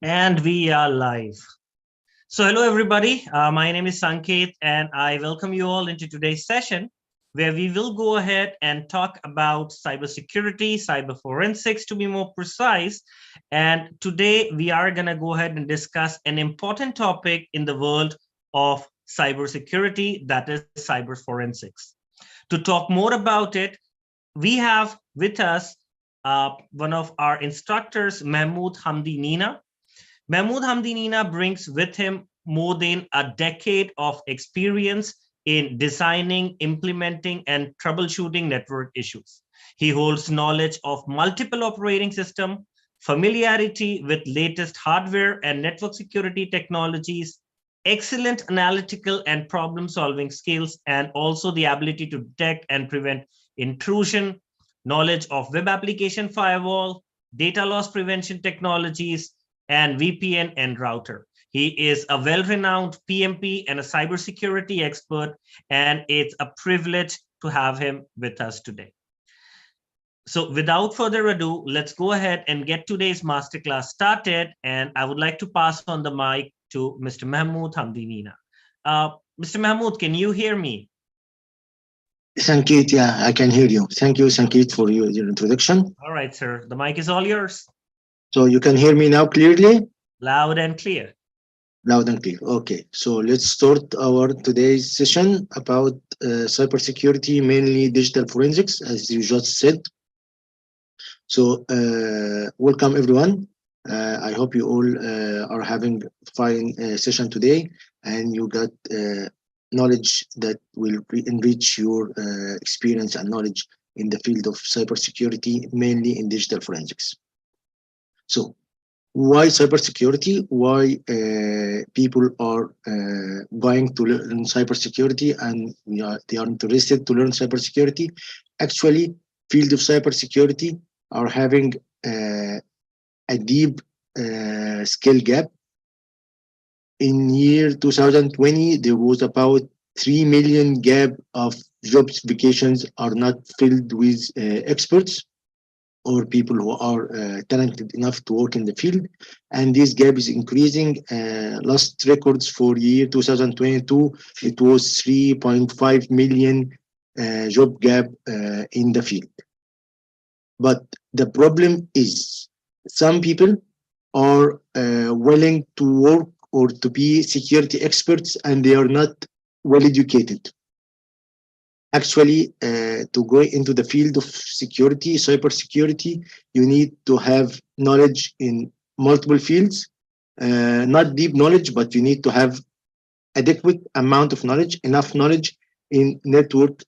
And we are live. So, hello everybody. My name is Sanket, and I welcome you all into today's session where we will go ahead and talk about cybersecurity, cyber forensics to be more precise. And today we are going to go ahead and discuss an important topic in the world of cybersecurity, that is cyber forensics. To talk more about it, we have with us one of our instructors, Mahmoud Hamdi Nina. Mahmoud Hamdi Nina brings with him more than a decade of experience in designing, implementing, and troubleshooting network issues. He holds knowledge of multiple operating systems, familiarity with latest hardware and network security technologies, excellent analytical and problem solving skills, and also the ability to detect and prevent intrusion, knowledge of web application firewall, data loss prevention technologies, and VPN and router. He is a well-renowned PMP and a cybersecurity expert, and it's a privilege to have him with us today. So without further ado, let's go ahead and get today's masterclass started. And I would like to pass on the mic to Mr. Mahmoud Hamdi Nina. Mr. Mahmoud, can you hear me? Sankeet, yeah, I can hear you. Thank you, Sankeet, for your introduction. All right, sir. The mic is all yours. So you can hear me now clearly? Loud and clear. Loud and clear. Okay, so let's start our today's session about cybersecurity, mainly digital forensics, as you just said. So welcome everyone. I hope you all are having a fine session today, and you got knowledge that will enrich your experience and knowledge in the field of cybersecurity, mainly in digital forensics. So why cybersecurity? Why people are going to learn cybersecurity, and they are interested to learn cybersecurity? Actually, field of cybersecurity are having a deep skill gap. In year 2020, there was about 3 million gap of jobs vacations are not filled with experts or people who are talented enough to work in the field, and this gap is increasing. Last records for year 2022, it was 3.5 million job gap in the field. But the problem is some people are willing to work or to be security experts, and they are not well educated. Actually, to go into the field of security, cybersecurity, you need to have knowledge in multiple fields, not deep knowledge, but you need to have adequate amount of knowledge, enough knowledge in network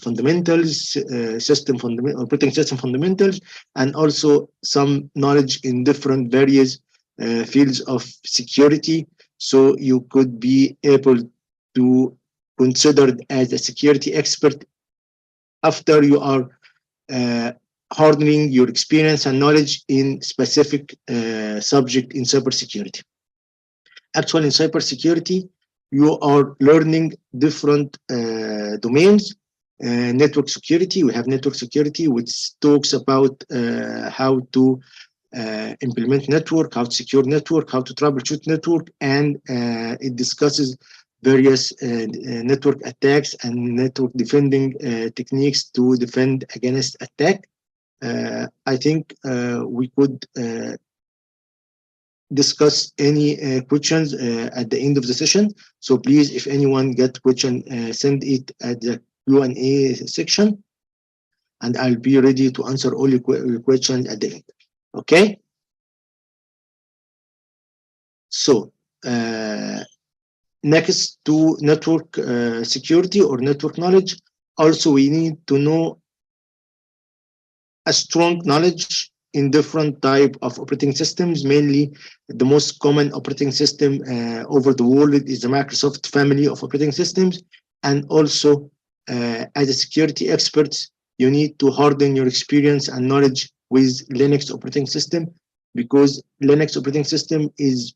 fundamentals, operating system fundamentals, and also some knowledge in different various fields of security, so you could be able to considered as a security expert after you are hardening your experience and knowledge in specific subject in cybersecurity. Actually, in cybersecurity, you are learning different domains. Network security, we have network security, which talks about how to implement network, how to secure network, how to troubleshoot network, and it discusses various network attacks and network defending techniques to defend against attack. I think we could discuss any questions at the end of the session. So please, if anyone get question, send it at the Q&A section, and I'll be ready to answer all your questions at the end. Okay? So, next to network security or network knowledge, also we need to know a strong knowledge in different type of operating systems. Mainly, the most common operating system over the world is the Microsoft family of operating systems. And also, as a security experts, you need to harden your experience and knowledge with Linux operating system, because Linux operating system is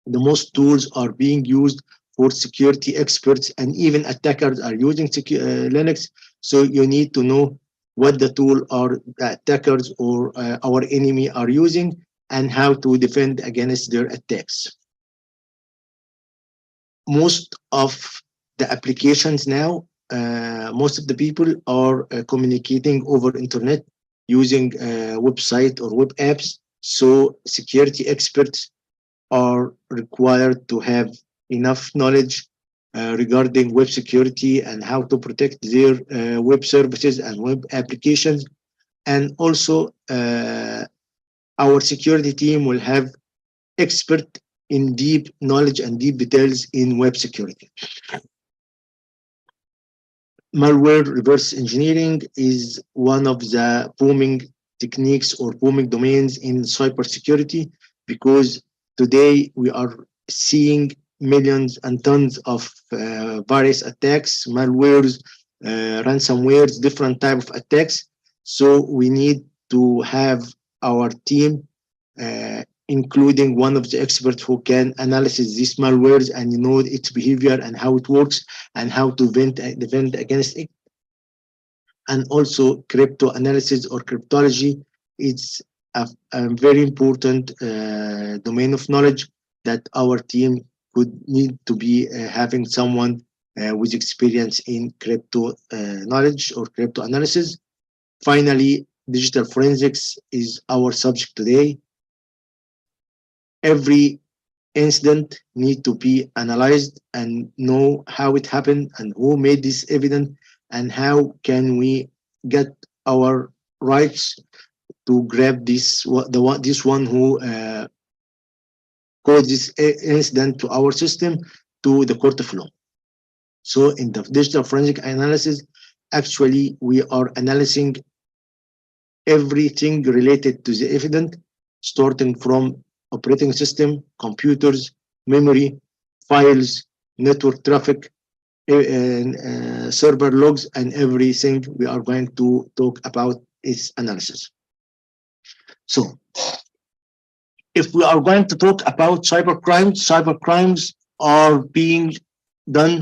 the most tools are being used for security experts, and even attackers are using Linux. So you need to know what the tool or the attackers or our enemy are using, and how to defend against their attacks. Most of the applications now, most of the people are communicating over internet using website or web apps. So security experts are required to have enough knowledge regarding web security and how to protect their web services and web applications. And also, our security team will have expert in deep knowledge and deep details in web security. Malware reverse engineering is one of the booming techniques or booming domains in cybersecurity, because today we are seeing millions and tons of various attacks, malwares, ransomwares, different type of attacks. So we need to have our team, including one of the experts who can analyze these malwares and know its behavior and how it works and how to defend against it. And also crypto analysis or cryptology is a very important domain of knowledge that our team could need to be having someone with experience in crypto knowledge or crypto analysis. Finally, digital forensics is our subject today. Every incident need to be analyzed and know how it happened and who made this evident and how can we get our rights to grab this one who caused this incident to our system to the court of law. So in the digital forensic analysis, actually we are analyzing everything related to the evidence, starting from operating system, computers, memory, files, network traffic, server logs, and everything we are going to talk about its analysis. So if we are going to talk about cyber crimes are being done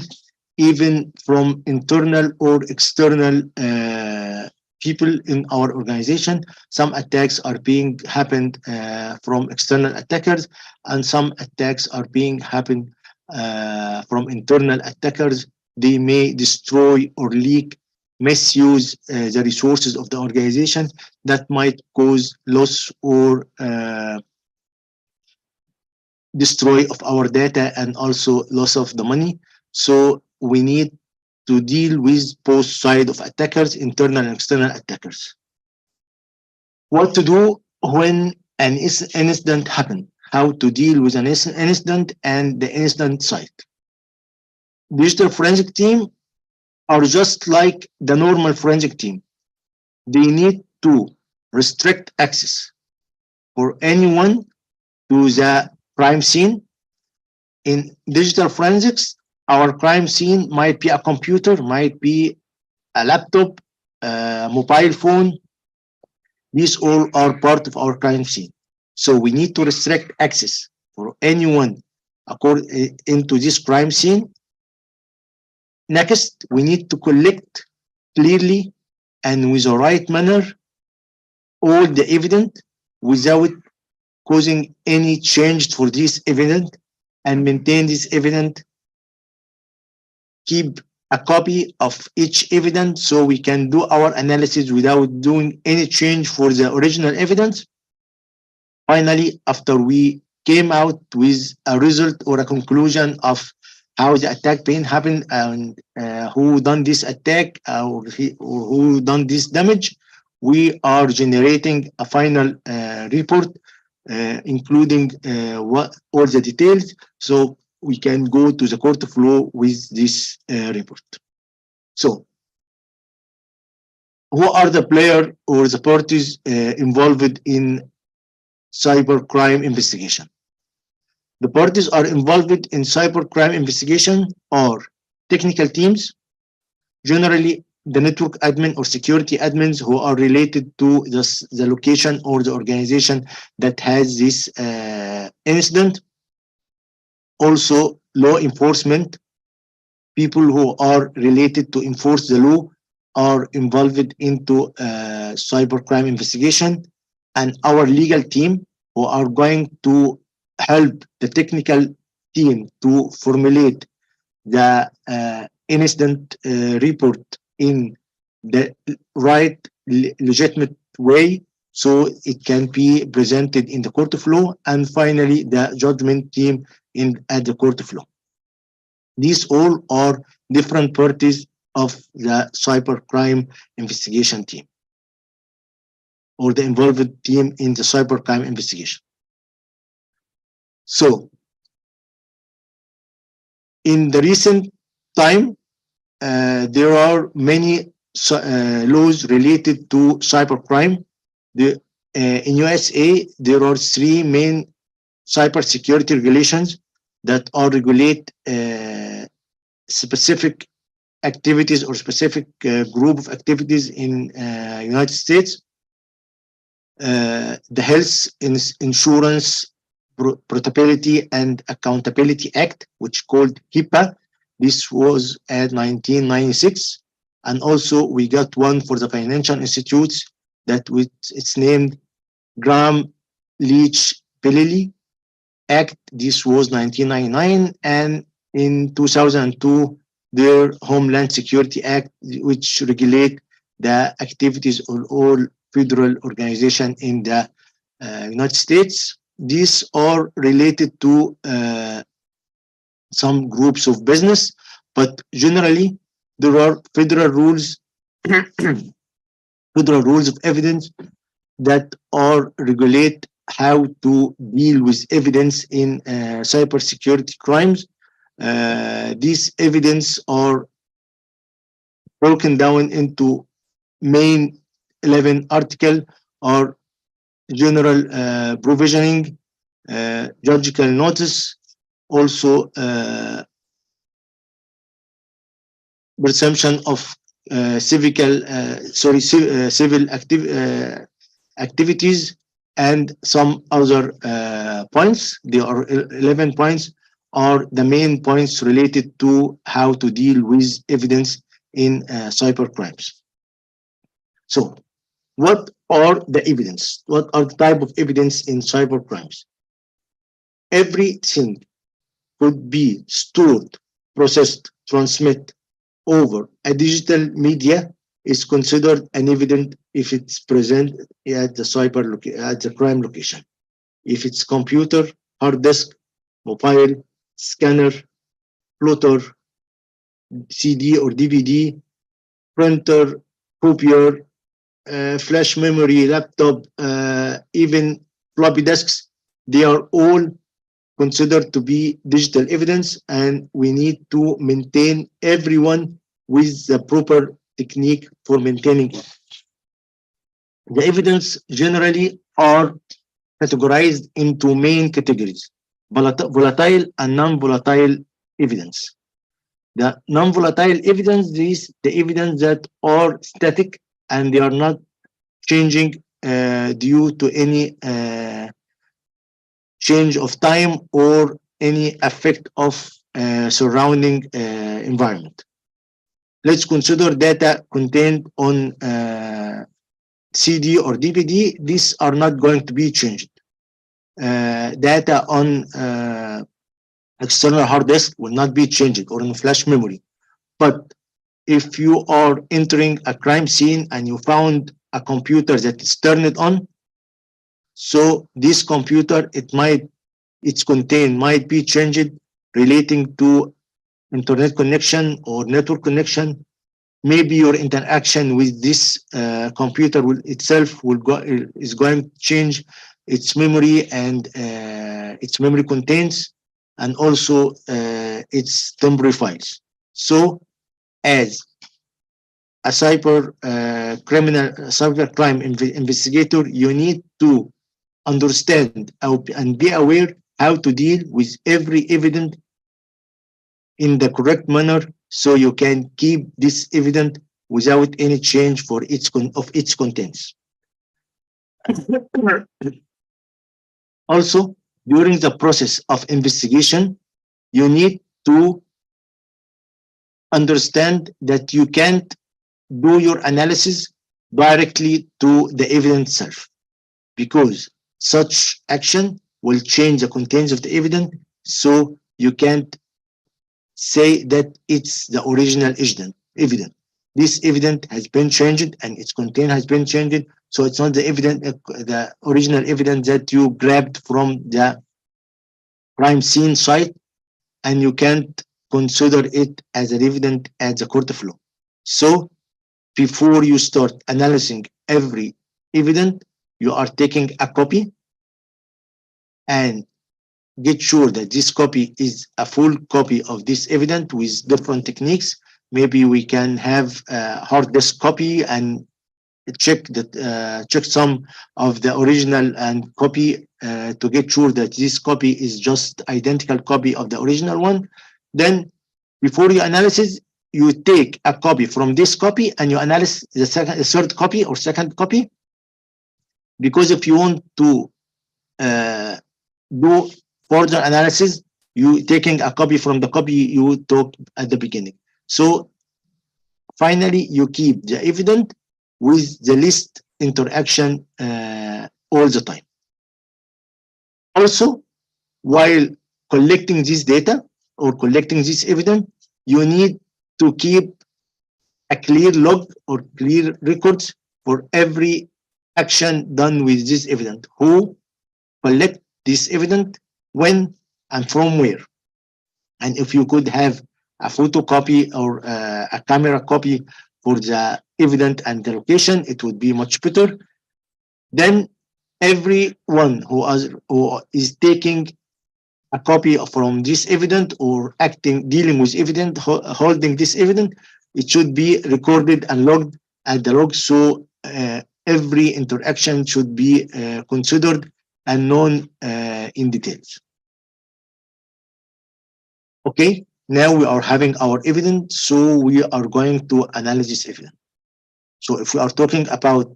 even from internal or external people in our organization. Some attacks are being happened from external attackers, and some attacks are being happened from internal attackers. They may destroy or leak, misuse the resources of the organization that might cause loss or destroy of our data and also loss of the money. So we need to deal with both sides of attackers, internal and external attackers. What to do when an incident happens, how to deal with an incident and the incident site. Digital forensic team are just like the normal forensic team. They need to restrict access for anyone to the crime scene. In digital forensics, our crime scene might be a computer, might be a laptop, a mobile phone. These all are part of our crime scene. So we need to restrict access for anyone into this crime scene. Next, we need to collect clearly and with the right manner all the evidence without causing any change for this evidence, and maintain this evidence. Keep a copy of each evidence so we can do our analysis without doing any change for the original evidence. Finally, after we came out with a result or a conclusion of how the attack pain happened and who done this attack or who done this damage, we are generating a final report including what all the details, so we can go to the court of law with this report. So who are the players or the parties involved in cybercrime investigation? The parties are involved in cybercrime investigation are technical teams, generally the network admin or security admins who are related to the location or the organization that has this incident. Also, law enforcement, people who are related to enforce the law are involved into cybercrime investigation, and our legal team, who are going to help the technical team to formulate the incident report in the right legitimate way, so it can be presented in the court of law, and finally the judgment team in at the court of law. These all are different parties of the cybercrime investigation team, or the involved team in the cybercrime investigation. So in the recent time, there are many laws related to cybercrime. In USA, there are three main cybersecurity regulations that are regulate specific activities or specific group of activities in United States. The Health Insurance Portability and Accountability Act, which called HIPAA. This was at 1996. And also we got one for the financial institutes that it's named Graham-Leach-Bliley Act. This was 1999. And in 2002, their Homeland Security Act, which regulate the activities of all federal organizations in the United States. These are related to some groups of business, but generally there are federal rules, federal rules of evidence that are regulate how to deal with evidence in cybersecurity crimes. These evidence are broken down into main 11 article, or general provisioning, judicial notice, also presumption of civil activities, and some other points. There are 11 points are the main points related to how to deal with evidence in cyber crimes. So what are the evidence? What are the type of evidence in cyber crimes? Everything could be stored, processed, transmitted over a digital media is considered an evidence if it's present at the at the crime location. If it's computer, hard disk, mobile, scanner, plotter, CD or DVD, printer, copier, flash memory, laptop, even floppy disks, they are all considered to be digital evidence, and we need to maintain everyone with the proper technique for maintaining it. The evidence generally are categorized into main categories: volatile and non-volatile evidence. The non-volatile evidence is the evidence that are static and they are not changing due to any change of time or any effect of surrounding environment. Let's consider data contained on CD or DVD. These are not going to be changed. Data on external hard disk will not be changed, or in flash memory. But if you are entering a crime scene and you found a computer that is turned on, so this computer, its content might be changed relating to internet connection or network connection. Maybe your interaction with this computer is going to change its memory and its memory contents, and also its temporary files. So as a cyber crime investigator, you need to understand and be aware how to deal with every evidence in the correct manner, so you can keep this evidence without any change for its contents. Also, during the process of investigation, you need to understand that you can't do your analysis directly to the evidence itself, because such action will change the contents of the evidence, so you can't say that it's the original evidence. This evidence has been changed and its content has been changed, so it's not the evidence, the original evidence that you grabbed from the crime scene site, and you can't consider it as an evidence at the court of law. So before you start analyzing every evidence, you are taking a copy and get sure that this copy is a full copy of this evidence with different techniques. Maybe we can have a hard disk copy and check some of the original and copy to get sure that this copy is just identical copy of the original one. Then before you analyze, you take a copy from this copy and you analyze the third copy or second copy, because if you want to do further analysis, you taking a copy from the copy you took at the beginning. So finally, you keep the evidence with the least interaction all the time. Also, while collecting this data or collecting this evidence, you need to keep a clear log or clear records for every action done with this evidence. Who collect this evidence, when, and from where. And if you could have a photocopy or a camera copy for the evidence and the location, it would be much better. Then everyone who is taking a copy from this evidence or dealing with evidence, holding this evidence, it should be recorded and logged at the log. So every interaction should be considered and known in details. Okay, now we are having our evidence, so we are going to analyze this evidence. So if we are talking about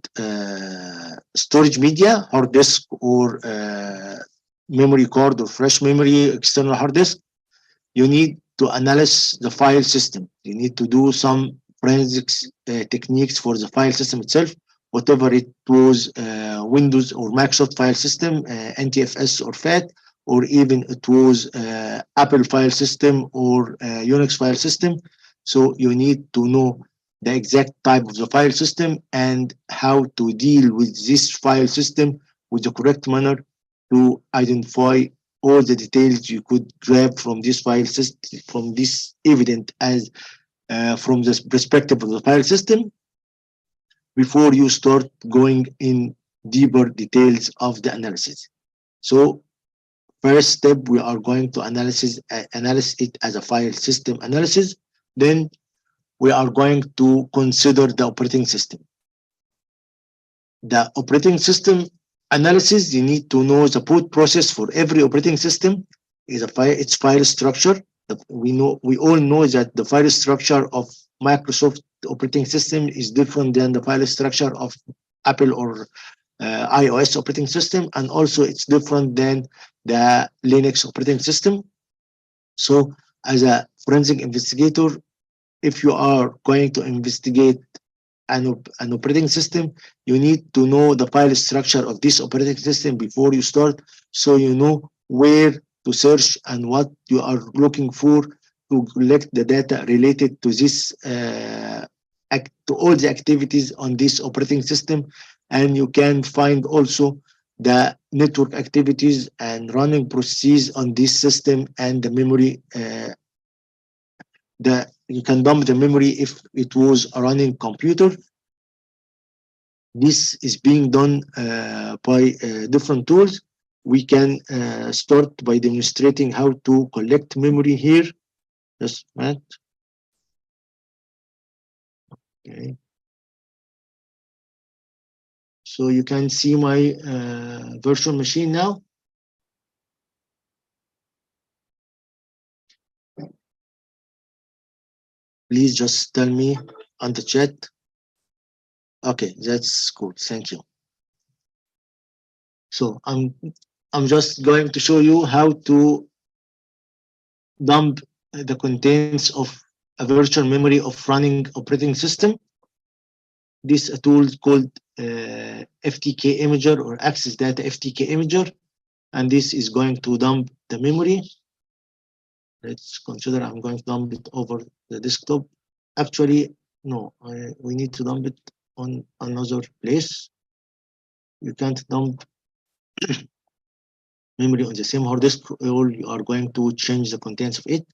storage media, hard disk or memory card or flash memory, external hard disk, you need to analyze the file system. You need to do some forensics techniques for the file system itself, whatever it was, Windows or Microsoft file system, NTFS or FAT, or even it was Apple file system or Unix file system. So you need to know the exact type of the file system and how to deal with this file system with the correct manner to identify all the details you could grab from this file system, from this evidence as from the perspective of the file system, before you start going in deeper details of the analysis. So first step, we are going to analyze it as a file system analysis. Then we are going to consider the operating system. The operating system analysis, you need to know the boot process for every operating system is its file structure. We all know that the file structure of Microsoft operating system is different than the file structure of Apple or iOS operating system, and also it's different than the Linux operating system. So as a forensic investigator, if you are going to investigate an operating system, you need to know the file structure of this operating system before you start, so you know where to search and what you are looking for to collect the data related to this to all the activities on this operating system. And you can find also the network activities and running processes on this system and the memory. You can dump the memory if it was a running computer. This is being done by different tools. We can start by demonstrating how to collect memory here. Just Matt. Okay. So you can see my virtual machine now. Please just tell me on the chat. Okay, that's good. Thank you. So I'm just going to show you how to dump the contents of a virtual memory of running operating system. this a tool called FTK Imager or Access Data FTK Imager, and this is going to dump the memory. Let's consider I'm going to dump it over the desktop. Actually, no, we need to dump it on another place. You can't dump memory on the same hard disk, or you are going to change the contents of it.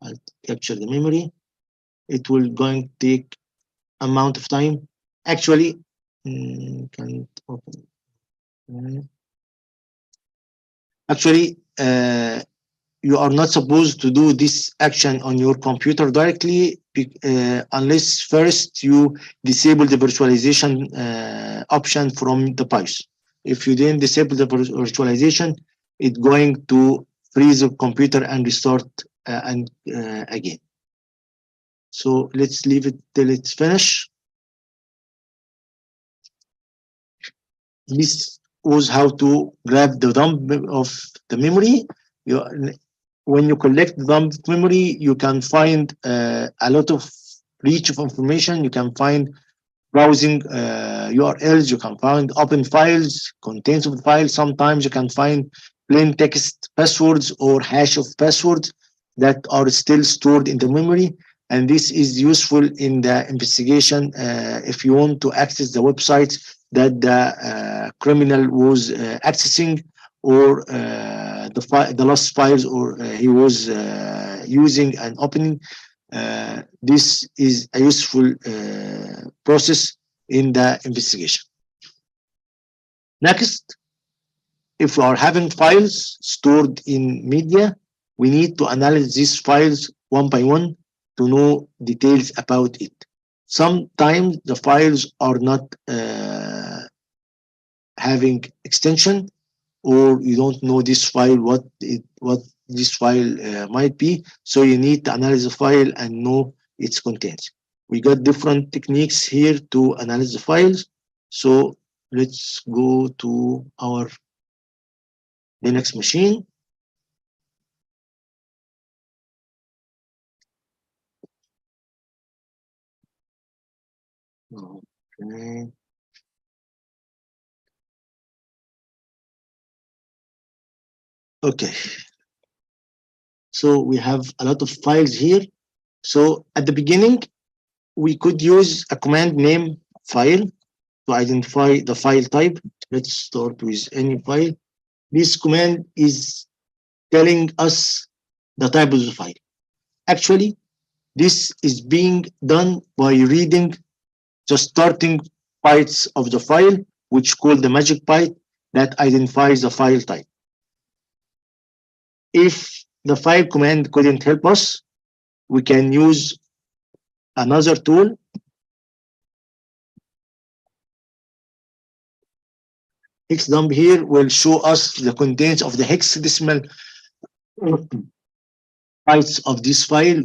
I'll capture the memory. It will going to take amount of time. Actually, can't open. Actually, you are not supposed to do this action on your computer directly unless first you disable the virtualization option from the BIOS. If you didn't disable the virtualization, it's going to freeze the computer and restart again. So let's leave it till it's finished. This was how to grab the dump of the memory. When you collect the dump memory, you can find a lot of reach of information. You can find browsing URLs. You can find open files, contents of the file. Sometimes you can find plain text passwords or hash of passwords that are still stored in the memory. And this is useful in the investigation if you want to access the websites that the criminal was accessing, or the lost files, or he was using and opening. This is a useful process in the investigation. Next, if we are having files stored in media, we need to analyze these files one by one to know details about it. Sometimes the files are not having extension, or you don't know this file what this file might be, so you need to analyze the file and know its contents. We got different techniques here to analyze the files, so let's go to our Linux machine. Okay. Okay, so we have a lot of files here. So at the beginning, we could use a command name file to identify the file type. Let's start with any file. This command is telling us the type of the file. Actually, this is being done by reading the starting bytes of the file, which called the magic byte that identifies the file type. If the file command couldn't help us, we can use another tool. Hexdump here will show us the contents of the hexadecimal bytes of this file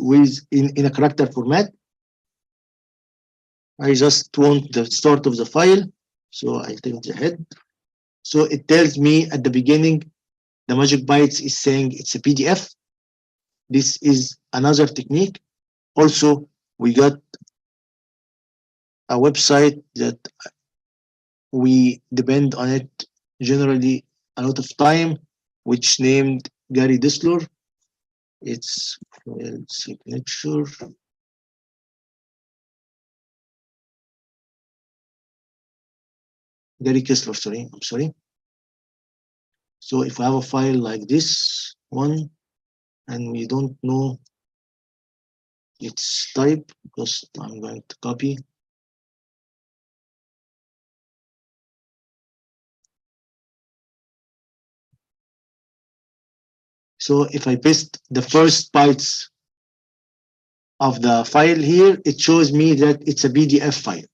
in a character format. I just want the start of the file, so I take the head. So it tells me at the beginning, the magic bytes is saying it's a PDF. This is another technique. Also, we got a website that we depend on it generally a lot of time, which named Gary Disler. It's signature. Gary Kessler, sorry, I'm sorry. So if I have a file like this one, and we don't know its type, because I'm going to copy. So if I paste the first bytes of the file here, it shows me that it's a PDF file.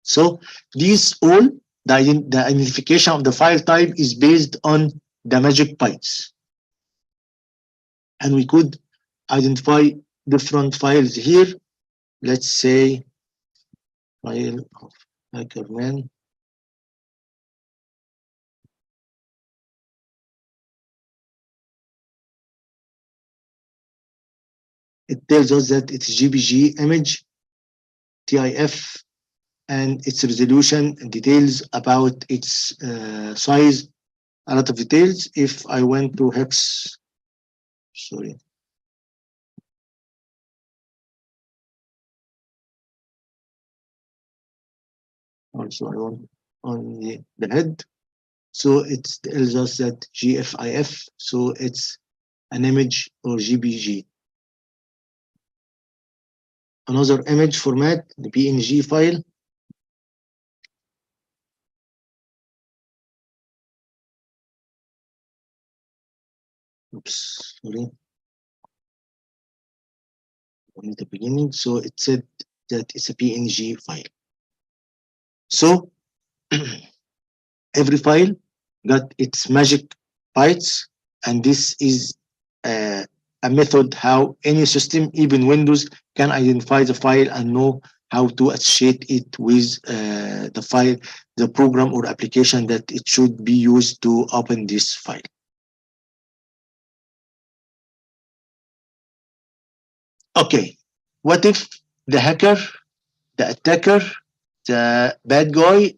So these all, the identification of the file type is based on the magic bytes. And we could identify different files here. Let's say file of Hackerman. It tells us that it's GPG image, TIF, and its resolution, details about its size, a lot of details. If I went to hex, sorry, also I want on the head. So it tells us that GFIF, so it's an image or GPG. Another image format, the PNG file. Oops, sorry, from the beginning. So it said that it's a PNG file. So every file got its magic bytes, and this is a method how any system, even Windows, can identify the file and know how to associate it with the file, the program or application that it should be used to open this file. Okay, what if the hacker, the attacker, the bad guy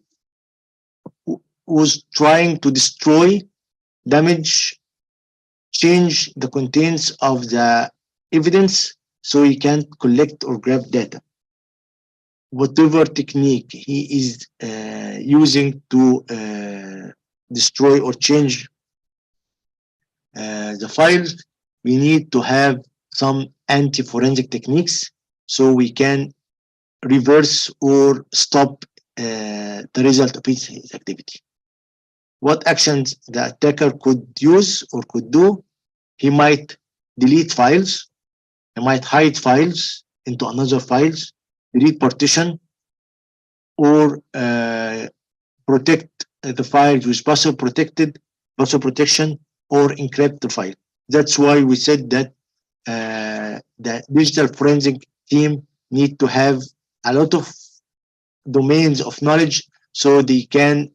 was trying to destroy, damage, change the contents of the evidence so he can't collect or grab data? Whatever technique he is using to destroy or change the files, we need to have some anti-forensic techniques so we can reverse or stop the result of his activity. What actions the attacker could use or could do? He might delete files, he might hide files into another files, delete partition, or protect the files with password protection, or encrypt the file. That's why we said that the digital forensic team need to have a lot of domains of knowledge so they can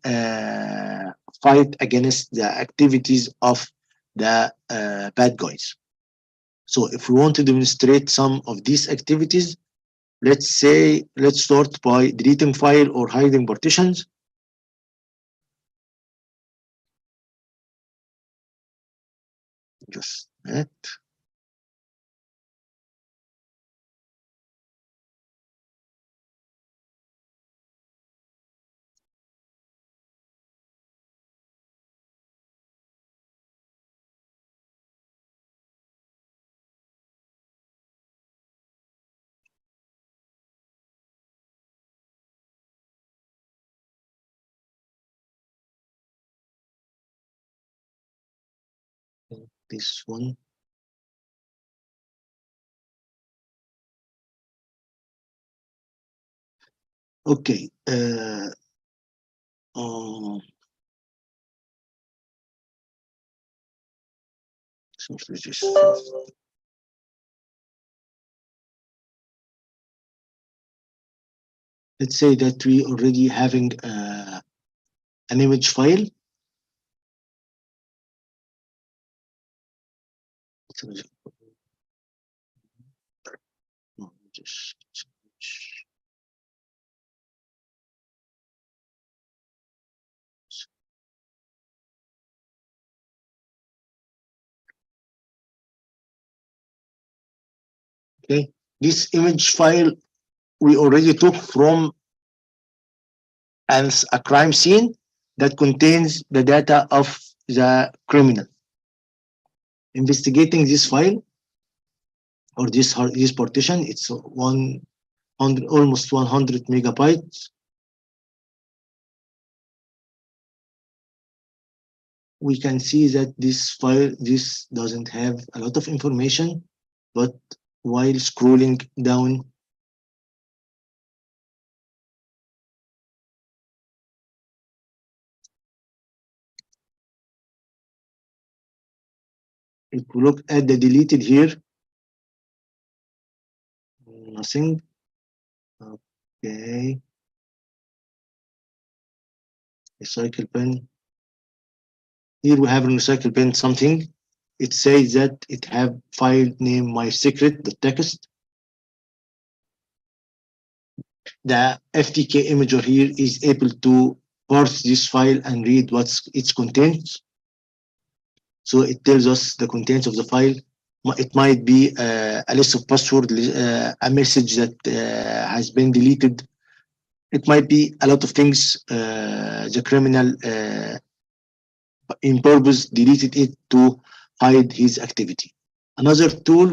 fight against the activities of the bad guys. So if we want to demonstrate some of these activities, let's start by deleting file or hiding partitions. Just that. This one. Okay. Um, so let's say that we already having an image file. Okay, this image file we already took from a crime scene that contains the data of the criminal. Investigating this file or this partition, it's 100, almost 100 megabytes. We can see that this file, this doesn't have a lot of information, but while scrolling down, if we look at the deleted here, nothing. Okay, recycle pen. Here we have in recycle pen something. It says that it have file name my secret, the text. the FTK imager here is able to parse this file and read what's its contents. So it tells us the contents of the file. It might be a list of password, a message that has been deleted. It might be a lot of things. The criminal in purpose deleted it to hide his activity. Another tool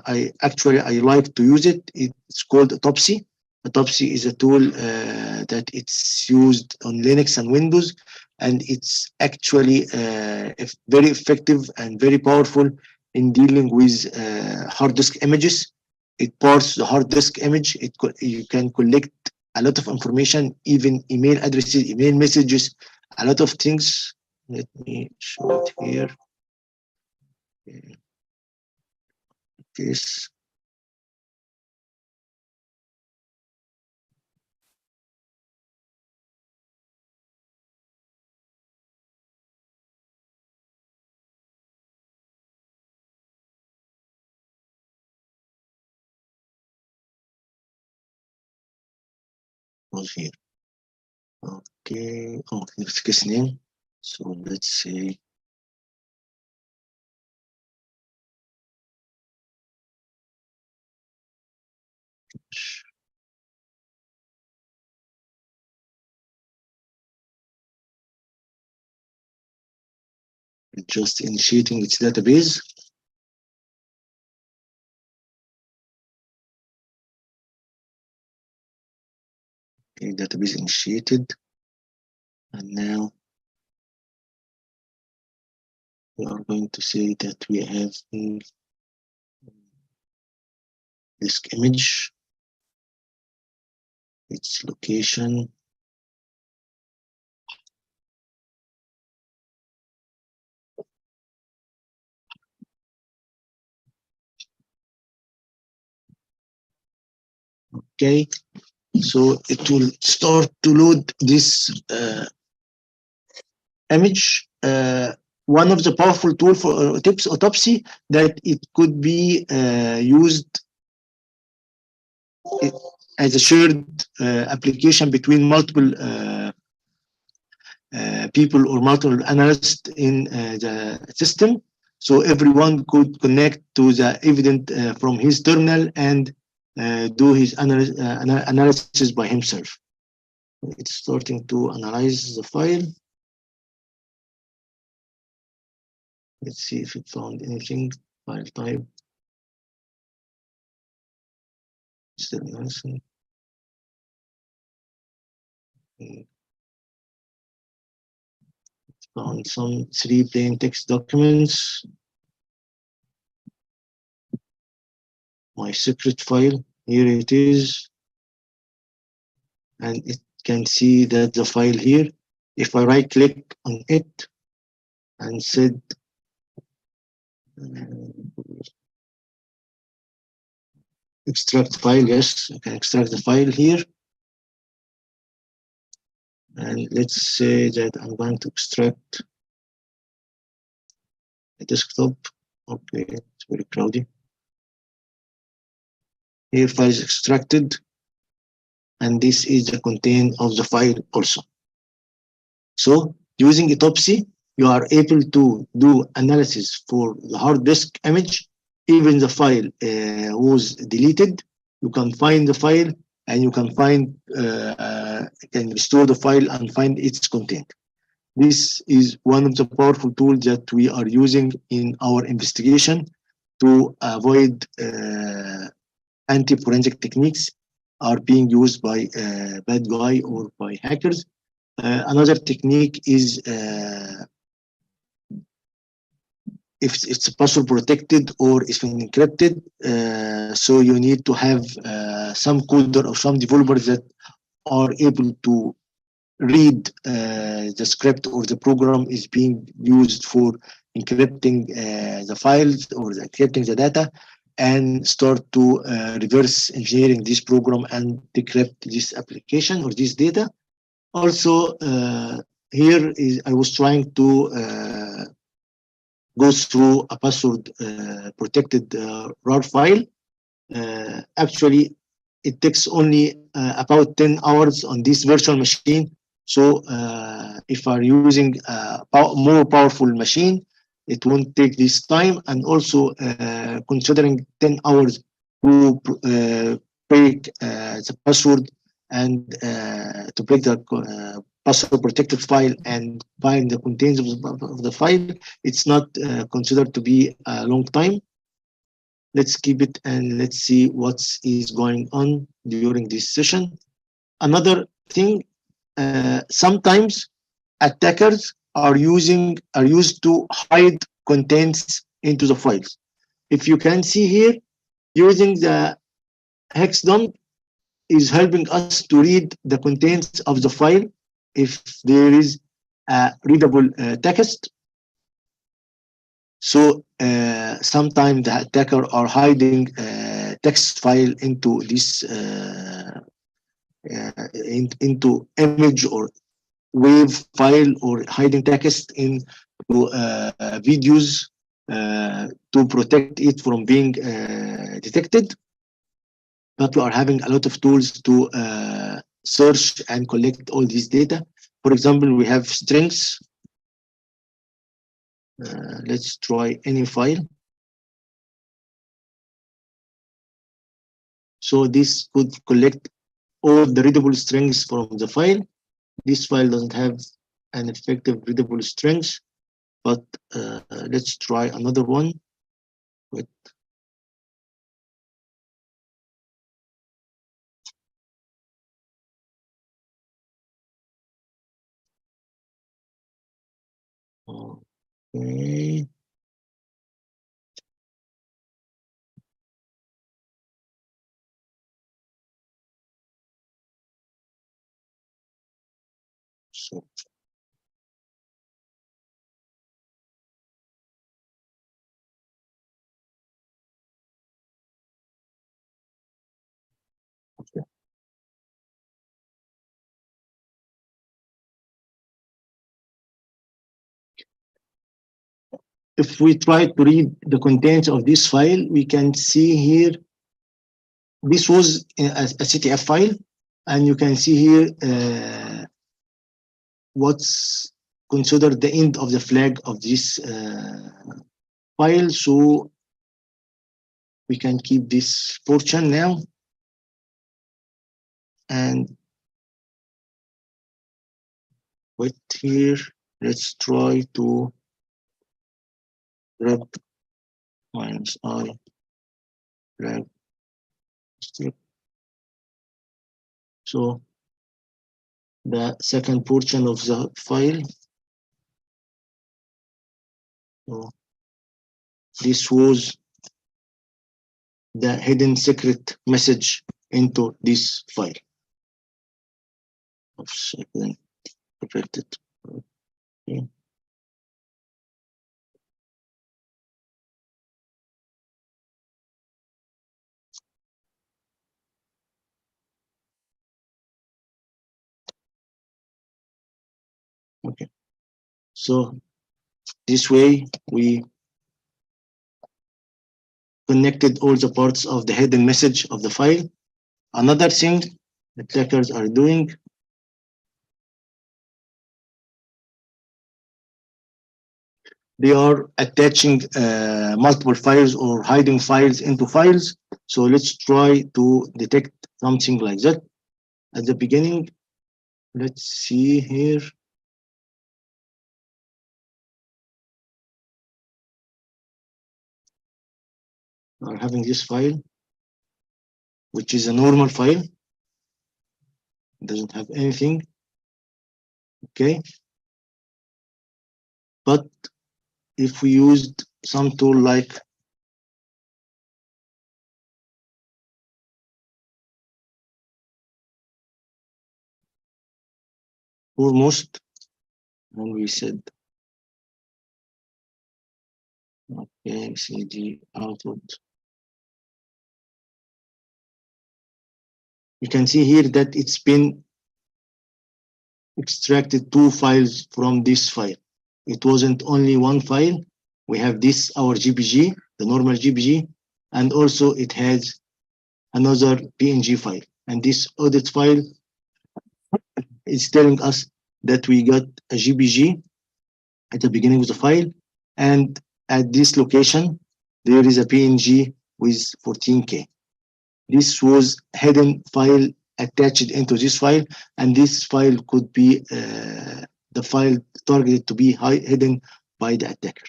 I like to use it. It's called Autopsy. Autopsy is a tool that it's used on Linux and Windows, and it's actually very effective and very powerful in dealing with hard disk images. It parses the hard disk image. You can collect a lot of information, even email addresses, email messages, a lot of things. Let me show it here. This. Was here. Okay. Oh, here's case name. So let's see. Just initiating its database. Okay, database initiated. And now we are going to say that we have disk image, its location. Okay, so it will start to load this image. One of the powerful tool for autopsy that it could be used as a shared application between multiple people or multiple analysts in the system. So everyone could connect to the evidence from his terminal and do his analysis by himself. It's starting to analyze the file. Let's see if it found anything. File type. Still analyzing. Found some 3 plain text documents. My secret file, here it is. And it can see that the file here, if I right click on it and said extract file, yes, I can extract the file here. And let's say that I'm going to extract a desktop. Okay, it's very crowded. Here file is extracted, and this is the content of the file also. So using Autopsy, you are able to do analysis for the hard disk image. Even the file was deleted, you can find the file and you can find can restore the file and find its content. This is one of the powerful tools that we are using in our investigation to avoid anti-forensic techniques are being used by bad guy or by hackers. Another technique is if it's password protected or if encrypted, so you need to have some coder or some developers that are able to read the script or the program is being used for encrypting the files or encrypting the data, and start to reverse engineering this program and decrypt this application or this data. Also, here is I was trying to go through a password protected RAR file. Actually, it takes only about 10 hours on this virtual machine. So if are using a more powerful machine, it won't take this time. And also considering 10 hours to break the password and to break the password protected file and find the contents of the file, it's not considered to be a long time. Let's keep it and let's see what is going on during this session. Another thing, sometimes attackers are used to hide contents into the files. If you can see here, using the hex dump is helping us to read the contents of the file if there is a readable text. So sometimes the attacker are hiding text file into this into image or wave file, or hiding text into videos to protect it from being detected. But we are having a lot of tools to search and collect all these data. For example, we have strings. Let's try any file. So this could collect all the readable strings from the file. This file doesn't have an effective readable strings, but let's try another one. Wait. Okay. So okay. If we try to read the contents of this file, we can see here, this was a CTF file, and you can see here what's considered the end of the flag of this file. So we can keep this portion now, and wait here. Let's try to grab minus I flag strip. So the second portion of the file. So this was the hidden secret message into this file. Second protected. Okay. Okay. So this way we connected all the parts of the hidden message of the file. Another thing attackers are doing, they are attaching multiple files or hiding files into files. So let's try to detect something like that. At the beginning, let's see here. We are having this file, which is a normal file. It doesn't have anything. Okay. But if we used some tool like almost, and we said, okay, cd output. You can see here that it's been extracted 2 files from this file. It wasn't only one file. We have this, our GPG, the normal GPG, and also it has another PNG file. And this audit file is telling us that we got a GPG at the beginning of the file, and at this location, there is a PNG with 14K. This was hidden file attached into this file, and this file could be the file targeted to be hidden by the attacker.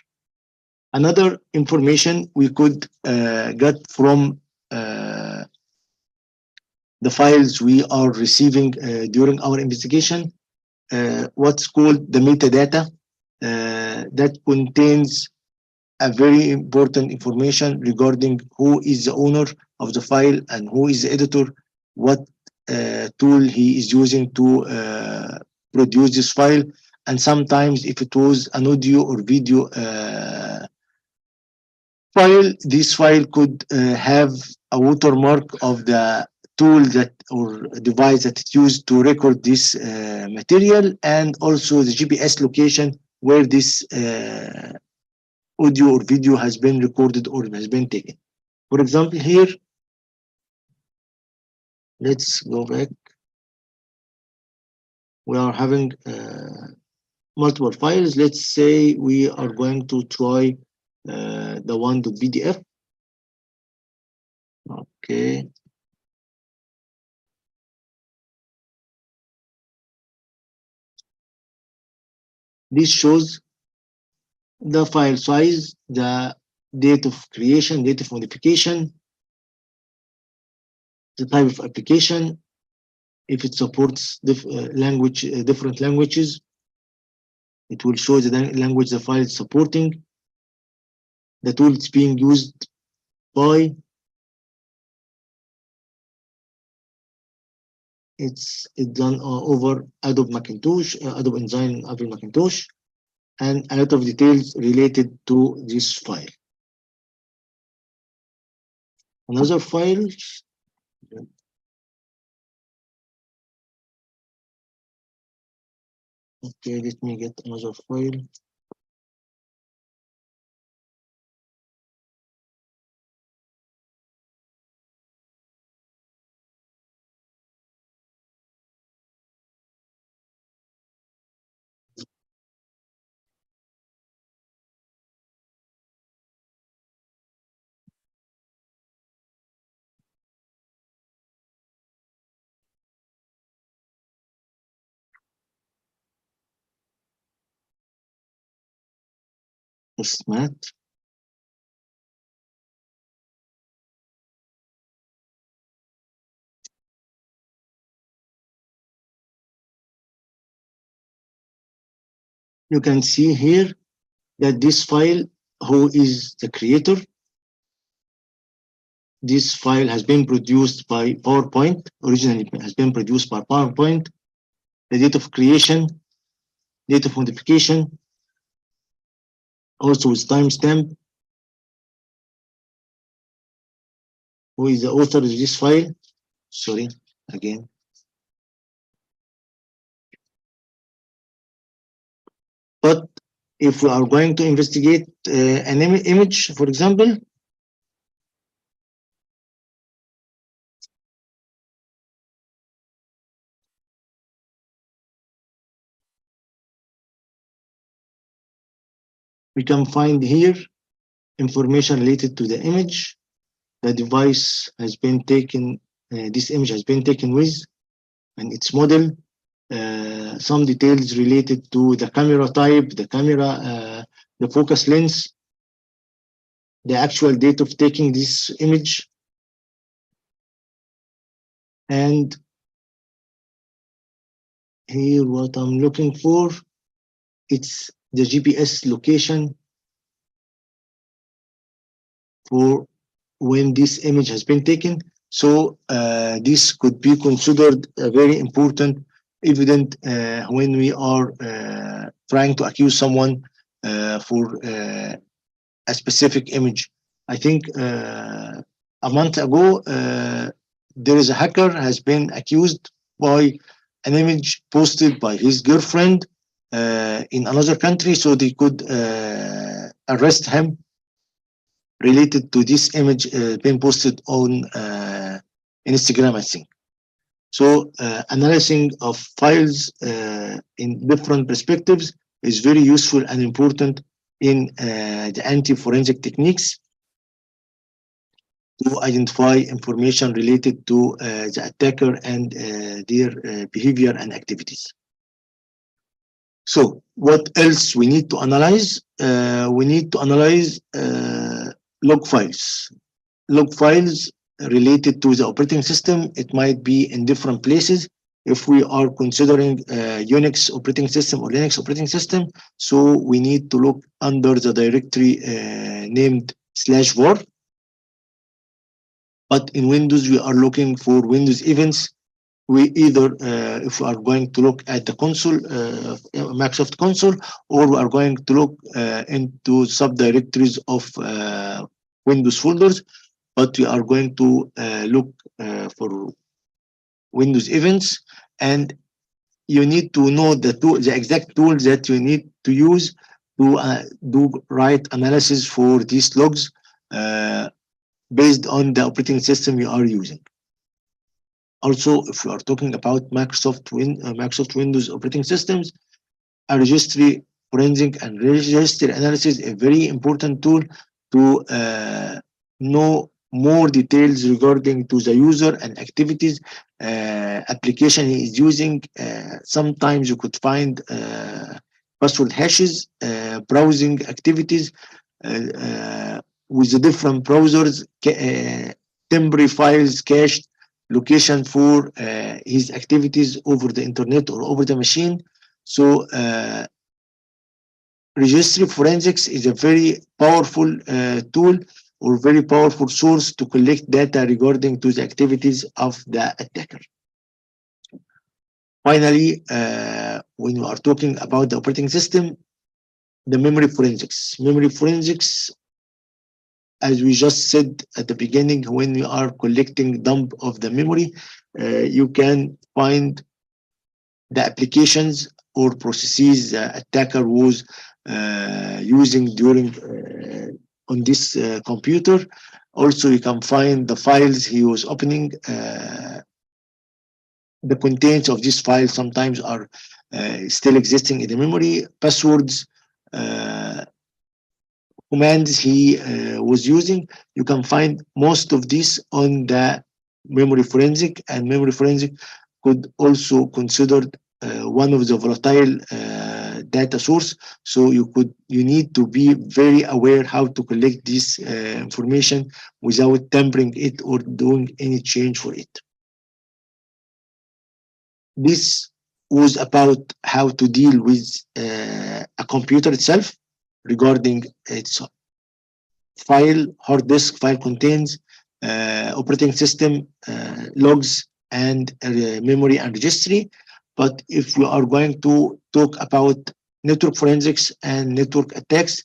Another information we could get from the files we are receiving during our investigation, what's called the metadata that contains a very important information regarding who is the owner of the file and who is the editor, what tool he is using to produce this file, and sometimes if it was an audio or video file, this file could have a watermark of the tool that or device that it used to record this material, and also the GPS location where this audio or video has been recorded or has been taken. For example, here, let's go back. We are having multiple files. Let's say we are going to try the one.pdf. Okay. This shows the file size, the date of creation, date of modification, the type of application, if it supports different languages, it will show the language the file is supporting, the tool it's being used by. It's done over Adobe Macintosh, Adobe InDesign, Adobe Macintosh, and a lot of details related to this file. Another file. Okay, let me get another file. Math. You can see here that this file, who is the creator, this file has been produced by PowerPoint, originally has been produced by PowerPoint, the date of creation, date of modification, also with timestamp, who is the author of this file, sorry, again. But if we are going to investigate an image, for example, we can find here information related to the image, the device has been taken, this image has been taken with, and its model, some details related to the camera type, the camera, the focus lens, the actual date of taking this image, and here what I'm looking for, it's the GPS location for when this image has been taken. So this could be considered a very important evidence when we are trying to accuse someone for a specific image. I think a month ago, there is a hacker has been accused by an image posted by his girlfriend in another country, so they could arrest him related to this image being posted on Instagram, I think. So analyzing of files in different perspectives is very useful and important in the anti-forensic techniques to identify information related to the attacker and their behavior and activities. So what else we need to analyze? We need to analyze log files. Log files related to the operating system. It might be in different places. If we are considering Unix operating system or Linux operating system, so we need to look under the directory named /var. But in Windows, we are looking for Windows events. We either, if we are going to look at the console, Microsoft console, or we are going to look into subdirectories of Windows folders, but we are going to look for Windows events, and you need to know the exact tools that you need to use to do right analysis for these logs based on the operating system you are using. Also, if we are talking about Microsoft Windows operating systems, a registry forensic and registry analysis is a very important tool to know more details regarding to the user and activities application he is using. Sometimes you could find password hashes, browsing activities with the different browsers, temporary files cached, location for his activities over the internet or over the machine. So registry forensics is a very powerful tool or very powerful source to collect data regarding to the activities of the attacker. Finally, when you are talking about the operating system, the memory forensics. Memory forensics, as we just said at the beginning, when you are collecting dump of the memory, you can find the applications or processes the attacker was using during on this computer. Also, you can find the files he was opening. The contents of these files sometimes are still existing in the memory, passwords, commands he was using. You can find most of this on the memory forensic, and memory forensic could also consider one of the volatile data source. So you need to be very aware how to collect this information without tampering it or doing any change for it. This was about how to deal with a computer itself regarding its file, hard disk, file contents, operating system, logs, and memory and registry. But if we are going to talk about network forensics and network attacks,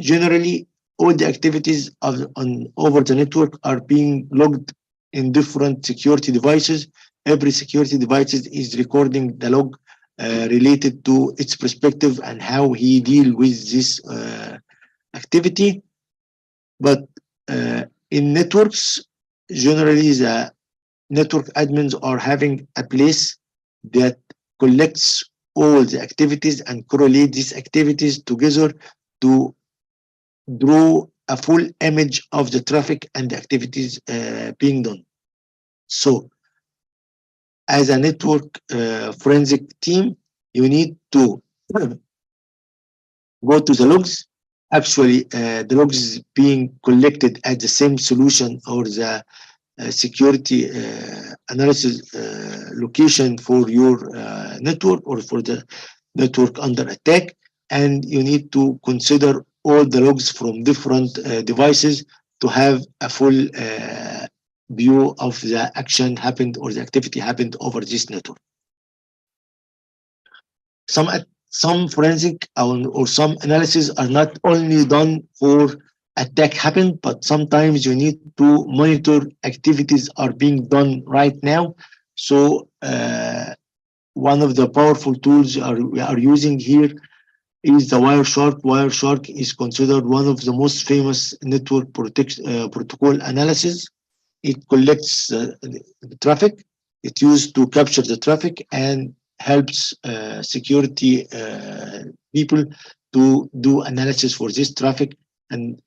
generally all the activities over the network are being logged in different security devices. Every security device is recording the log related to its perspective and how he deal with this activity. But in networks, generally the network admins are having a place that collects all the activities and correlate these activities together to draw a full image of the traffic and the activities being done. So as a network forensic team, you need to go to the logs. Actually, the logs being collected at the same solution or the security analysis location for your network or for the network under attack, and you need to consider all the logs from different devices to have a full view of the action happened or the activity happened over this network. Some forensic or some analysis are not only done for attack happened, but sometimes you need to monitor activities are being done right now. So one of the powerful tools we are using here is the Wireshark. Wireshark is considered one of the most famous network protocol analysis it collects the traffic. It used to capture the traffic and helps security people to do analysis for this traffic and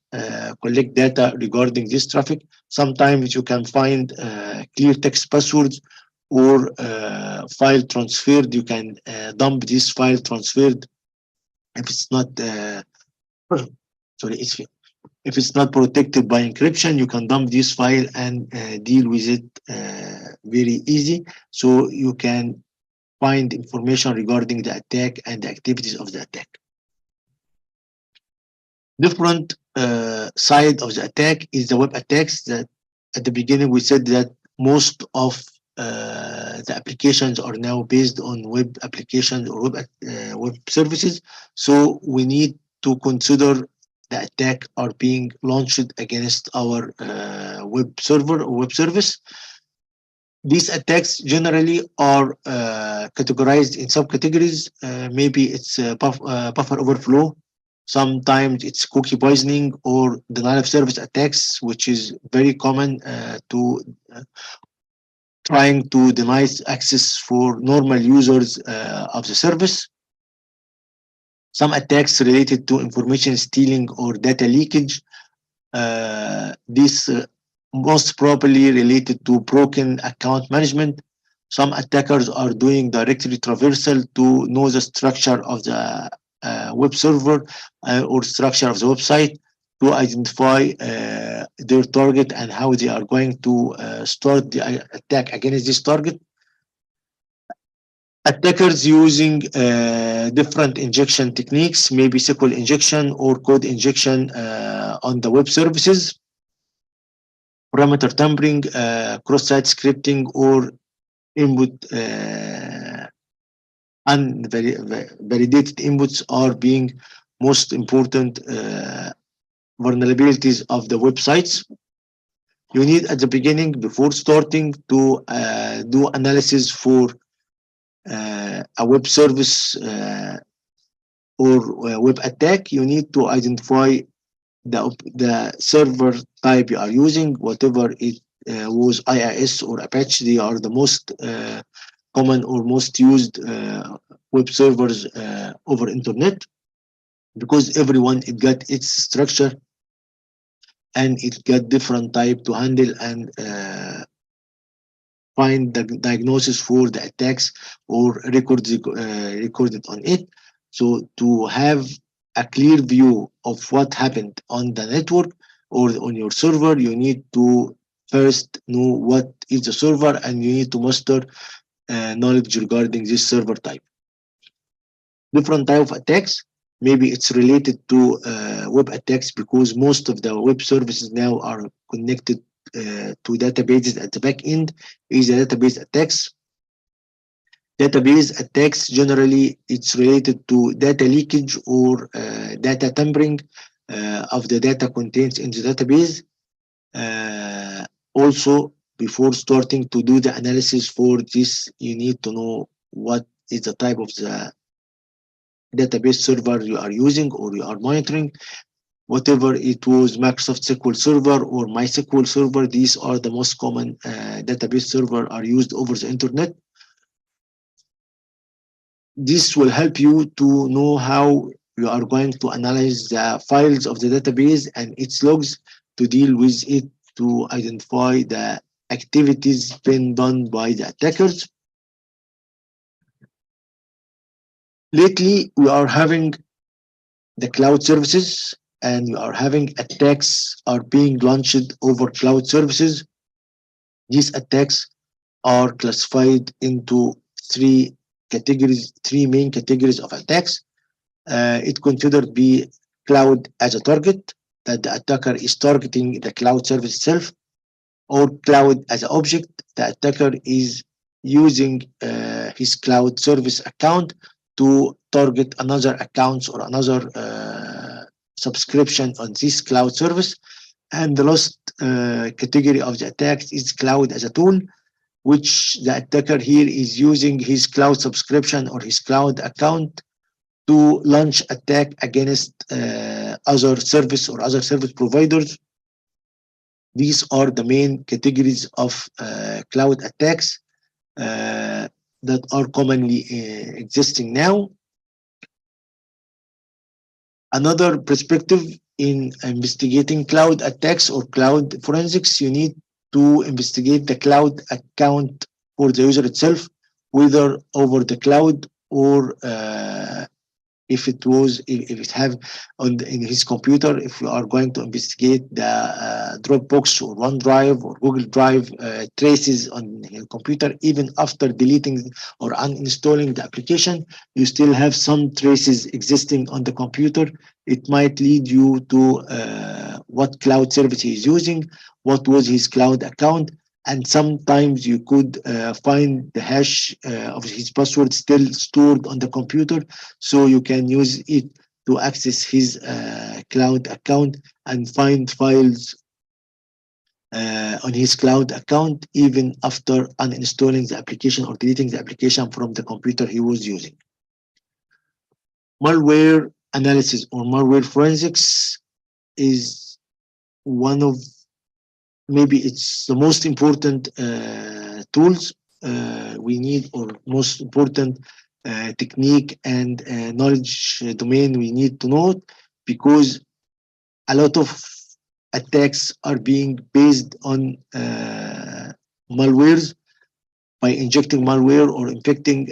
collect data regarding this traffic. Sometimes you can find clear text passwords or file transferred. You can dump this file transferred if it's not sorry, if it's not protected by encryption. You can dump this file and deal with it very easy. So you can find information regarding the attack and the activities of the attack. Different side of the attack is the web attacks. That at the beginning we said that most of the applications are now based on web applications or web services. So we need to consider the attack are being launched against our web server or web service. These attacks generally are categorized in subcategories. Maybe it's buffer overflow. Sometimes it's cookie poisoning or denial of service attacks, which is very common to trying to deny access for normal users of the service. Some attacks related to information stealing or data leakage. This most probably related to broken account management. Some attackers are doing directory traversal to know the structure of the web server or structure of the website to identify their target and how they are going to start the attack against this target. Attackers using different injection techniques, maybe SQL injection or code injection on the web services, parameter tampering, cross-site scripting, or input unvalidated inputs are being most important vulnerabilities of the websites. You need at the beginning, before starting, to do analysis for a web service or web attack. You need to identify the server type you are using, whatever it was, IIS or Apache. They are the most common or most used web servers over internet, because everyone it got its structure and it got different type to handle and find the diagnosis for the attacks or recorded on it. So to have a clear view of what happened on the network or on your server, you need to first know what is the server and you need to master knowledge regarding this server type. Different type of attacks. Maybe it's related to web attacks, because most of the web services now are connected to databases at the back end. Is the database attacks. Database attacks generally it's related to data leakage or data tampering of the data contains in the database. Also, before starting to do the analysis for this, you need to know what is the type of the database server you are using or you are monitoring. Whatever it was, Microsoft SQL Server or MySQL Server, these are the most common database server are used over the internet. This will help you to know how you are going to analyze the files of the database and its logs to deal with it, to identify the activities being done by the attackers. Lately, we are having the cloud services and we are having attacks are being launched over cloud services. These attacks are classified into three categories, three main categories of attacks. It considered be cloud as a target, that the attacker is targeting the cloud service itself, or cloud as an object, the attacker is using his cloud service account to target another accounts or another subscription on this cloud service. And the last category of the attacks is cloud as a tool, which the attacker here is using his cloud subscription or his cloud account to launch attack against other service or other service providers These are the main categories of cloud attacks that are commonly existing now. Another perspective in investigating cloud attacks or cloud forensics, you need to investigate the cloud account for the user itself, whether over the cloud or if it have in his computer. If you are going to investigate the Dropbox or OneDrive or Google Drive traces on your computer, even after deleting or uninstalling the application, you still have some traces existing on the computer. It might lead you to what cloud service he is using, what was his cloud account, and sometimes you could find the hash of his password still stored on the computer, so you can use it to access his cloud account and find files on his cloud account even after uninstalling the application or deleting the application from the computer he was using. Malware analysis or malware forensics is one of, maybe it's the most important tools we need, or most important technique and knowledge domain we need to know, because a lot of attacks are being based on malwares, by injecting malware or infecting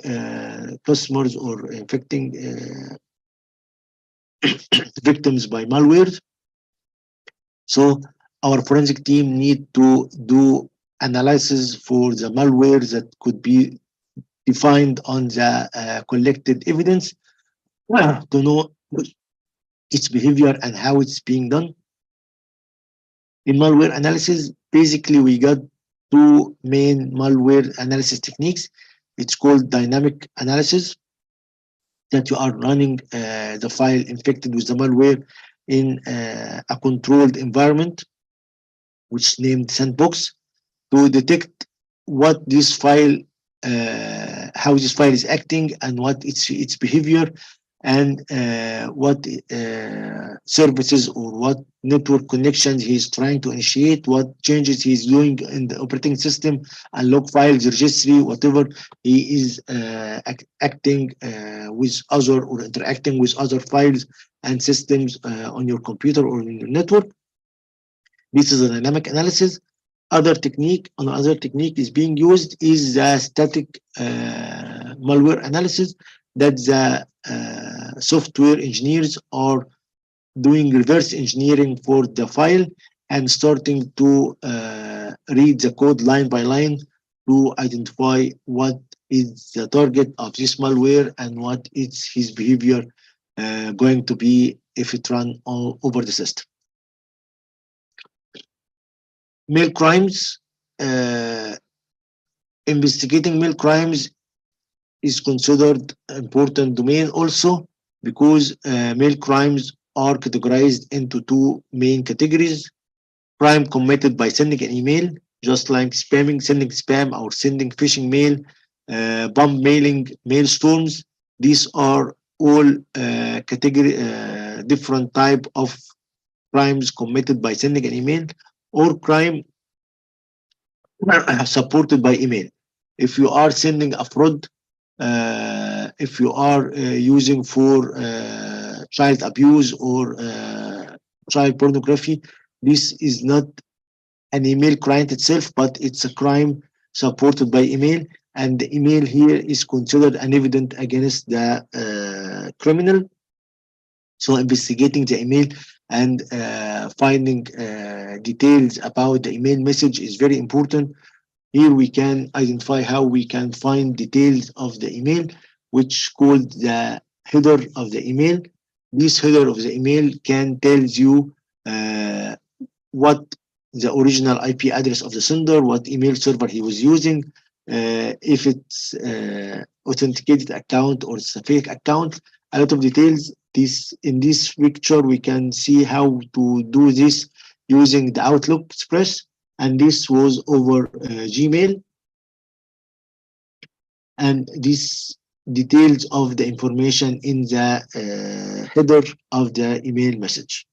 customers or infecting victims by malware. So our forensic team need to do analysis for the malware that could be defined on the collected evidence to know its behavior and how it's being done. In malware analysis, basically we got two main malware analysis techniques. It's called dynamic analysis, that you are running the file infected with the malware in a controlled environment, which is named sandbox, to detect what this file, how this file is acting, and what its behavior, and what services or what network connections he's trying to initiate, what changes he's doing in the operating system, and log files, registry, whatever he is acting with other or interacting with other files and systems on your computer or in your network. This is a dynamic analysis. Another technique is being used is the static malware analysis, that the software engineers are doing reverse engineering for the file and starting to read the code line by line to identify what is the target of this malware and what is his behavior going to be if it run all over the system. Mail crimes. Investigating mail crimes is considered important domain also, because mail crimes are categorized into two main categories: crime committed by sending an email, just like spamming, sending spam or sending phishing mail, bomb mailing, mail storms. These are all different type of crimes committed by sending an email, or crime supported by email. If you are sending a fraud, if you are using for child abuse or child pornography, this is not an email client itself, but it's a crime supported by email, and the email here is considered an evidence against the criminal. So investigating the email and finding details about the email message is very important. Here we can identify how we can find details of the email, which called the header of the email. This header of the email can tell you what the original IP address of the sender, what email server he was using, if it's authenticated account or it's a fake account, a lot of details. In this picture, we can see how to do this using the Outlook Express, and this was over Gmail, and this details of the information in the header of the email message.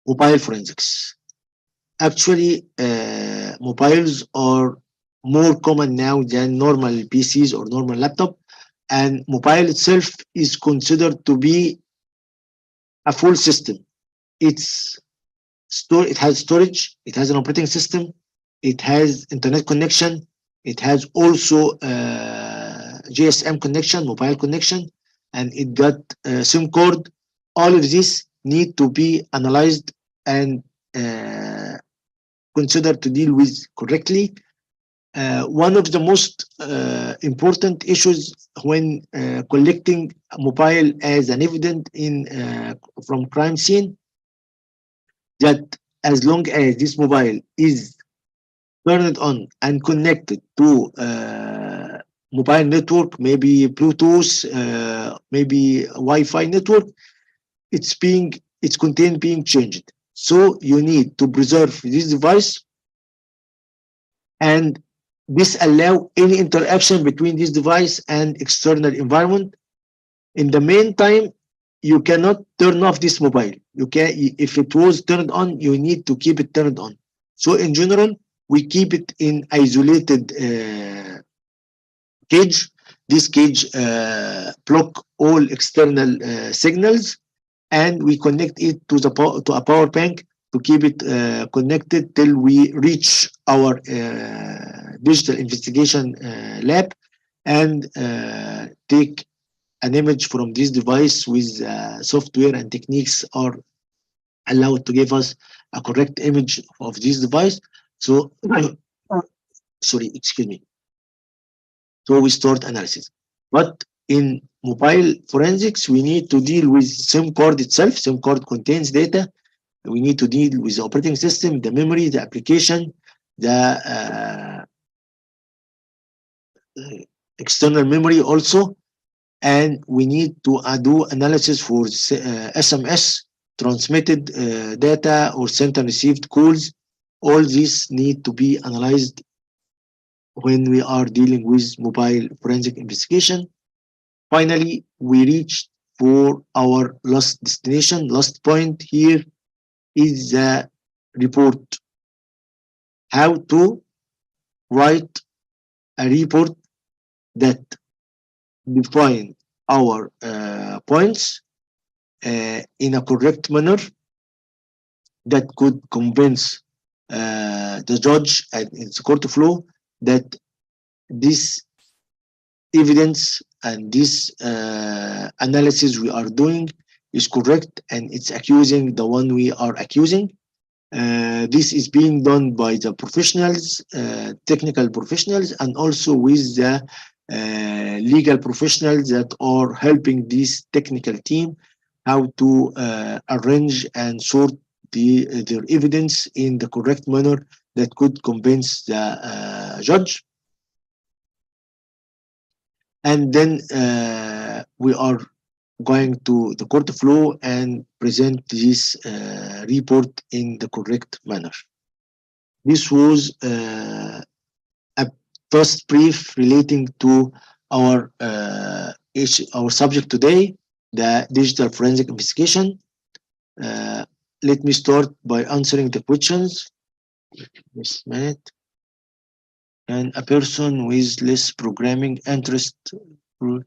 mobile forensics. Actually, mobiles are more common now than normal PCs or normal laptop, and mobile itself is considered to be a full system. It's it has storage, it has an operating system, it has internet connection, it has also GSM connection, mobile connection, and it got SIM card. All of this need to be analyzed and uh, considered to deal with correctly. One of the most important issues when collecting mobile as an evidence in from crime scene, that as long as this mobile is turned on and connected to mobile network, maybe Bluetooth, maybe Wi-Fi network, its content being changed. So you need to preserve this device and disallow any interaction between this device and external environment. In the meantime, you cannot turn off this mobile. You can, if it was turned on, you need to keep it turned on. So in general, we keep it in isolated cage. This cage block all external signals, and we connect it to to a power bank to keep it connected till we reach our digital investigation lab and take an image from this device with software and techniques are allowed to give us a correct image of this device. So, sorry, excuse me. So we start analysis. But in mobile forensics, we need to deal with SIM card itself. SIM card contains data. We need to deal with the operating system, the memory, the application, the external memory also. And we need to do analysis for SMS, transmitted data, or sent and received calls. All these need to be analyzed when we are dealing with mobile forensic investigation. Finally, we reached for our last destination. Last point here is the report. How to write a report that define our points in a correct manner that could convince the judge and its court of law that this evidence and this analysis we are doing is correct and it's accusing the one we are accusing. This is being done by the professionals, technical professionals, and also with the legal professionals that are helping this technical team how to arrange and sort their evidence in the correct manner that could convince the judge. And then we are going to the court of law and present this report in the correct manner. This was a first brief relating to our subject today, the digital forensic investigation. Let me start by answering the questions. Just a minute. And a person with less programming interest for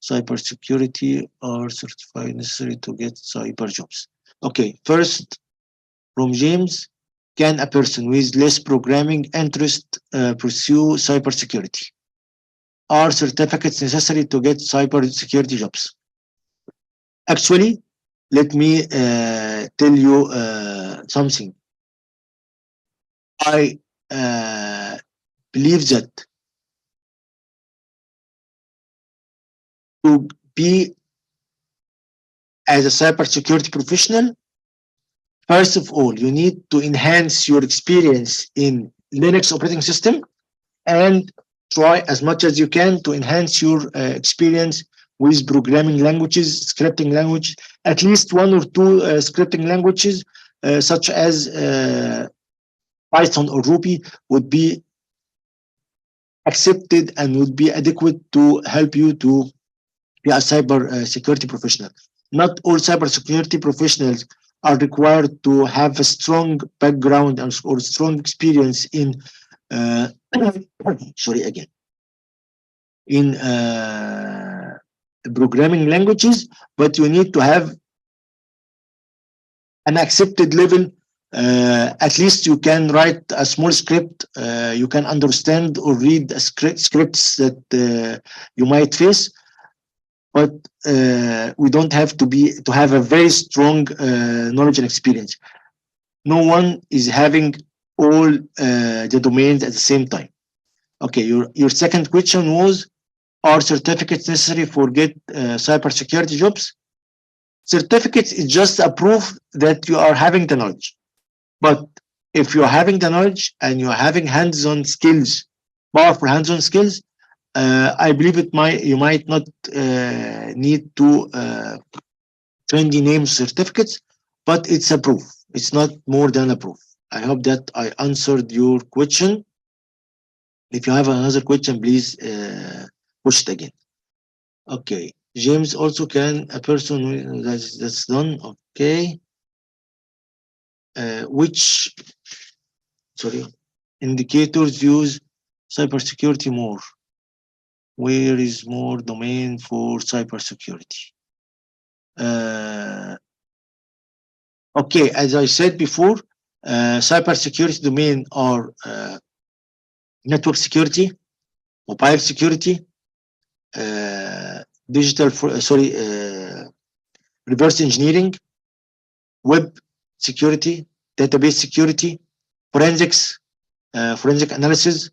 cybersecurity are certified necessary to get cyber jobs. Okay, first from James, can a person with less programming interest pursue cybersecurity? Are certificates necessary to get cybersecurity jobs? Actually, let me tell you something. I believe that to be as a cybersecurity professional, first of all, you need to enhance your experience in Linux operating system and try as much as you can to enhance your experience with programming languages, scripting language, at least one or two scripting languages, such as Python or Ruby would be accepted and would be adequate to help you to be a cyber security professional. Not all cyber security professionals are required to have a strong background or strong experience in sorry again in programming languages, but you need to have an accepted level. At least you can write a small script. You can understand or read scripts that you might face, but we don't have to have a very strong knowledge and experience. No one is having all the domains at the same time. Okay, your second question was, are certificates necessary for get cybersecurity jobs? Certificates is just a proof that you are having the knowledge. But if you're having the knowledge and you're having hands-on skills, powerful hands-on skills, I believe you might not need to trendy name certificates, but it's a proof. It's not more than a proof. I hope that I answered your question. If you have another question, please push it again. Okay. James, also can a person that's done? Okay. Which indicators use cybersecurity more? Where is more domain for cybersecurity? Okay, as I said before, cybersecurity domain are network security, mobile security, reverse engineering, web security, database security, forensics, forensic analysis,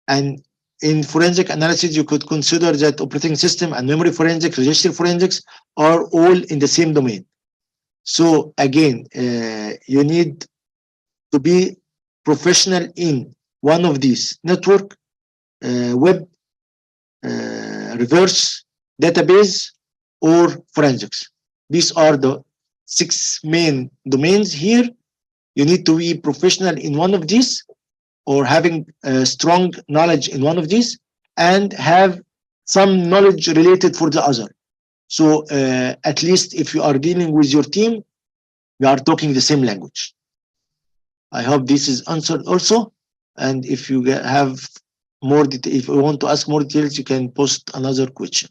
and in forensic analysis, you could consider that operating system and memory forensics, registry forensics are all in the same domain. So again, you need to be professional in one of these: network, web, reverse, database, or forensics. These are the 6 main domains here. You need to be professional in one of these, or having strong knowledge in one of these, and have some knowledge related for the other. So at least if you are dealing with your team, you are talking the same language. I hope this is answered also. And if you have more detail, if you want to ask more details, you can post another question.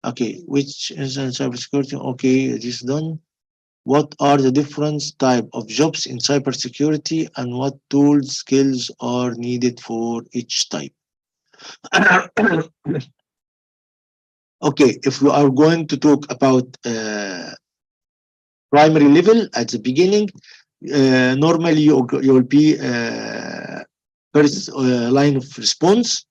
Okay, which is in cybersecurity? Okay, it is done. What are the different type of jobs in cybersecurity, and what tools, skills are needed for each type? Okay, if we are going to talk about primary level at the beginning, normally you will be first line of response.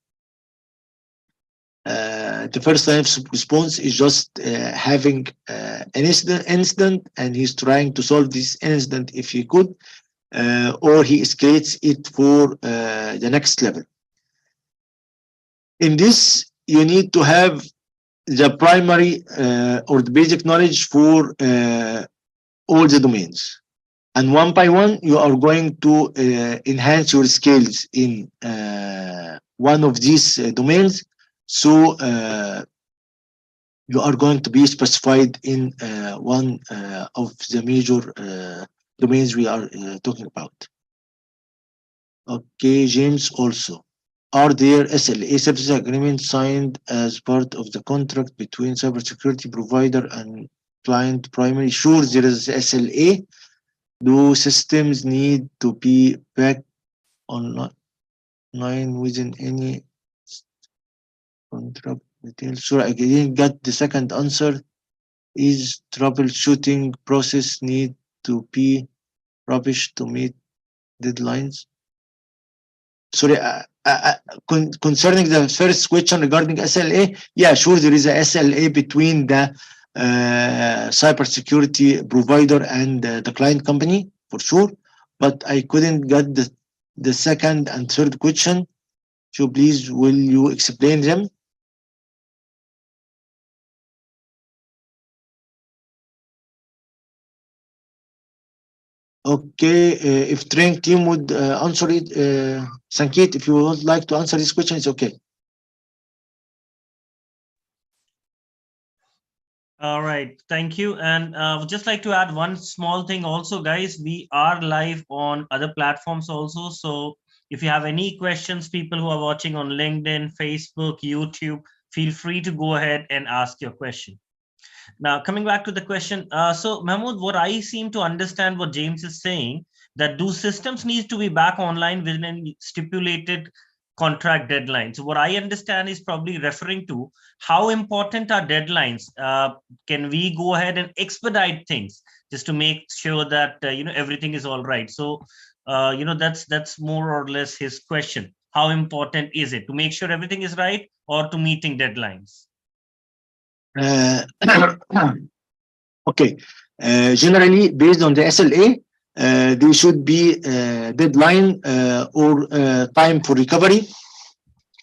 The first line of response is just having an incident, and he's trying to solve this incident if he could, or he escalates it for the next level. In this, you need to have the primary or the basic knowledge for all the domains. And one by one, you are going to enhance your skills in one of these domains. So you are going to be specified in one of the major domains we are talking about. Okay, James, also. Are there SLA services agreements signed as part of the contract between cybersecurity provider and client primary? Sure, there is SLA. Do systems need to be back online within any contract details? Sure, I didn't get the second answer. Is troubleshooting process need to be published to meet deadlines? Sorry, concerning the first question regarding SLA, yeah, sure, there is a SLA between the cybersecurity provider and the client company, for sure, but I couldn't get the second and third question. So please, will you explain them? Okay, if training team would answer it, Sanket, if you would like to answer this question, it's okay. All right, thank you. And would just like to add one small thing also, guys. We are live on other platforms also. So if you have any questions, people who are watching on LinkedIn, Facebook, YouTube, feel free to go ahead and ask your question. Now, coming back to the question, so Mahmoud, what I seem to understand what James is saying, that do systems need to be back online within a stipulated contract deadline. So what I understand is probably referring to how important are deadlines. Can we go ahead and expedite things just to make sure that everything is all right? So that's more or less his question. How important is it to make sure everything is right or to meeting deadlines? Uh, okay. Generally, based on the SLA, there should be deadline or time for recovery,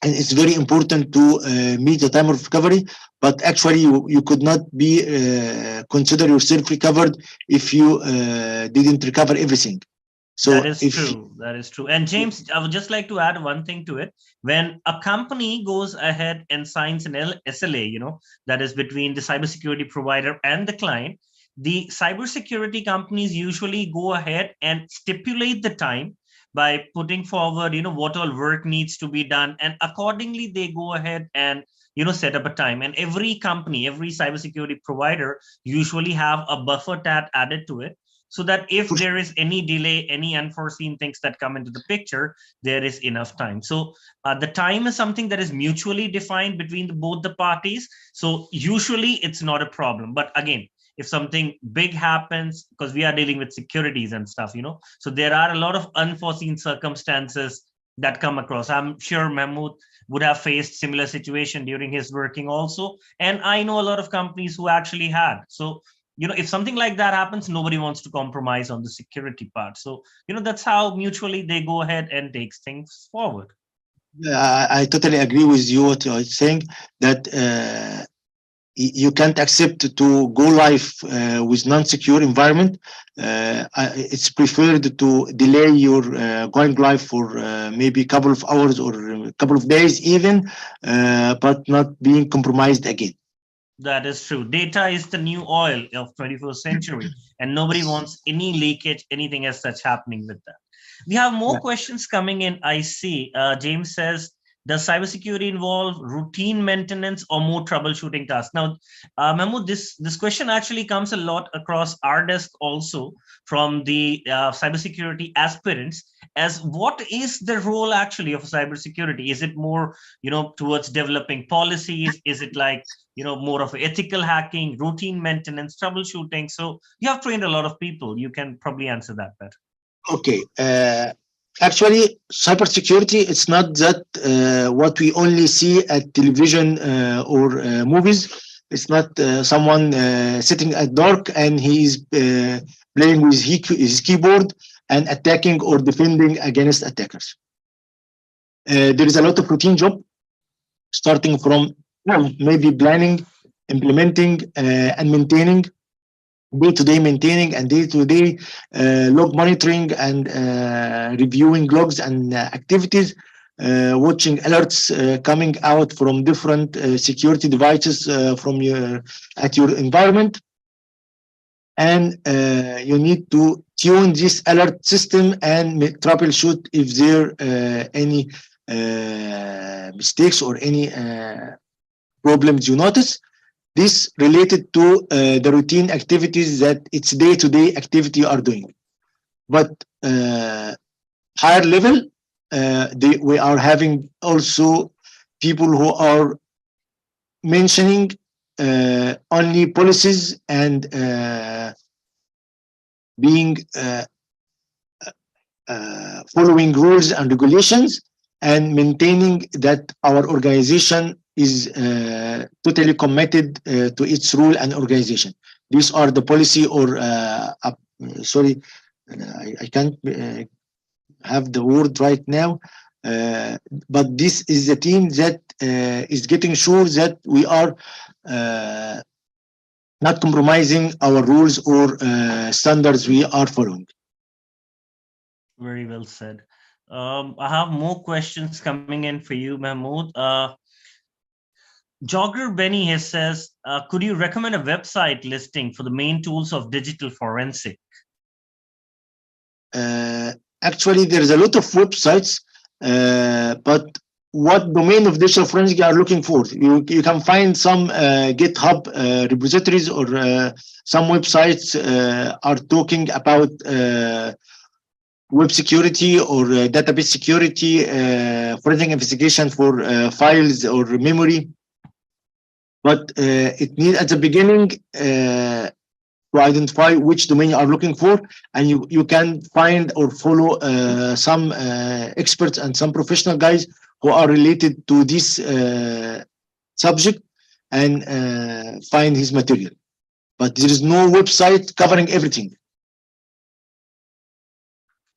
and it's very important to meet the time of recovery. But actually, you could not be consider yourself recovered if you didn't recover everything. That So is if true. That is true. And James, I would just like to add one thing to it. When a company goes ahead and signs an SLA, that is between the cybersecurity provider and the client, the cybersecurity companies usually go ahead and stipulate the time by putting forward, what all work needs to be done. And accordingly, they go ahead and set up a time. And every company, every cybersecurity provider usually have a buffer tab added to it so that if there is any delay, any unforeseen things that come into the picture, there is enough time. So the time is something that is mutually defined between both the parties. So usually it's not a problem. But again, if something big happens, because we are dealing with securities and stuff, so there are a lot of unforeseen circumstances that come across. I'm sure Mahmoud would have faced similar situation during his working also. And I know a lot of companies who actually had. So if something like that happens, nobody wants to compromise on the security part. So that's how mutually they go ahead and takes things forward. I totally agree with you what you're saying, that you can't accept to go live with non-secure environment. It's preferred to delay your going live for maybe a couple of hours or a couple of days even, but not being compromised again. That is true. Data is the new oil of 21st century, and nobody wants any leakage, anything as such happening with that. We have more Yeah. questions coming in. I see. James says, does cybersecurity involve routine maintenance or more troubleshooting tasks? Now, Mahmoud, this question actually comes a lot across our desk also from the cybersecurity aspirants. As what is the role actually of cybersecurity? Is it more, towards developing policies? Is it like more of ethical hacking, routine maintenance, troubleshooting? So you have trained a lot of people. You can probably answer that better. Okay. Actually, cybersecurity, it's not that what we only see at television or movies. It's not someone sitting at dark and he is playing with his keyboard and attacking or defending against attackers. There is a lot of routine job starting from maybe planning, implementing, and maintaining, day-to-day maintaining and day-to-day log monitoring and reviewing logs and activities, watching alerts coming out from different security devices from your at your environment, and you need to tune this alert system and troubleshoot if there any mistakes or any problems you notice. This related to the routine activities that it's day-to-day activity you are doing. But higher level, we are having also people who are mentioning only policies and being following rules and regulations and maintaining that our organization is totally committed to its rule and organization. These are the policy or sorry, I can't have the word right now, but this is the team that is getting sure that we are not compromising our rules or standards we are following. Very well said. I have more questions coming in for you, Mahmoud. Jogger Benny has says, could you recommend a website listing for the main tools of digital forensic? Actually, there is a lot of websites, but what domain of digital forensic you are looking for? You can find some GitHub repositories or some websites are talking about web security or database security, forensic investigation for files or memory. But it needs at the beginning to identify which domain you are looking for, and you can find or follow some experts and some professional guys who are related to this subject and find his material. But there is no website covering everything.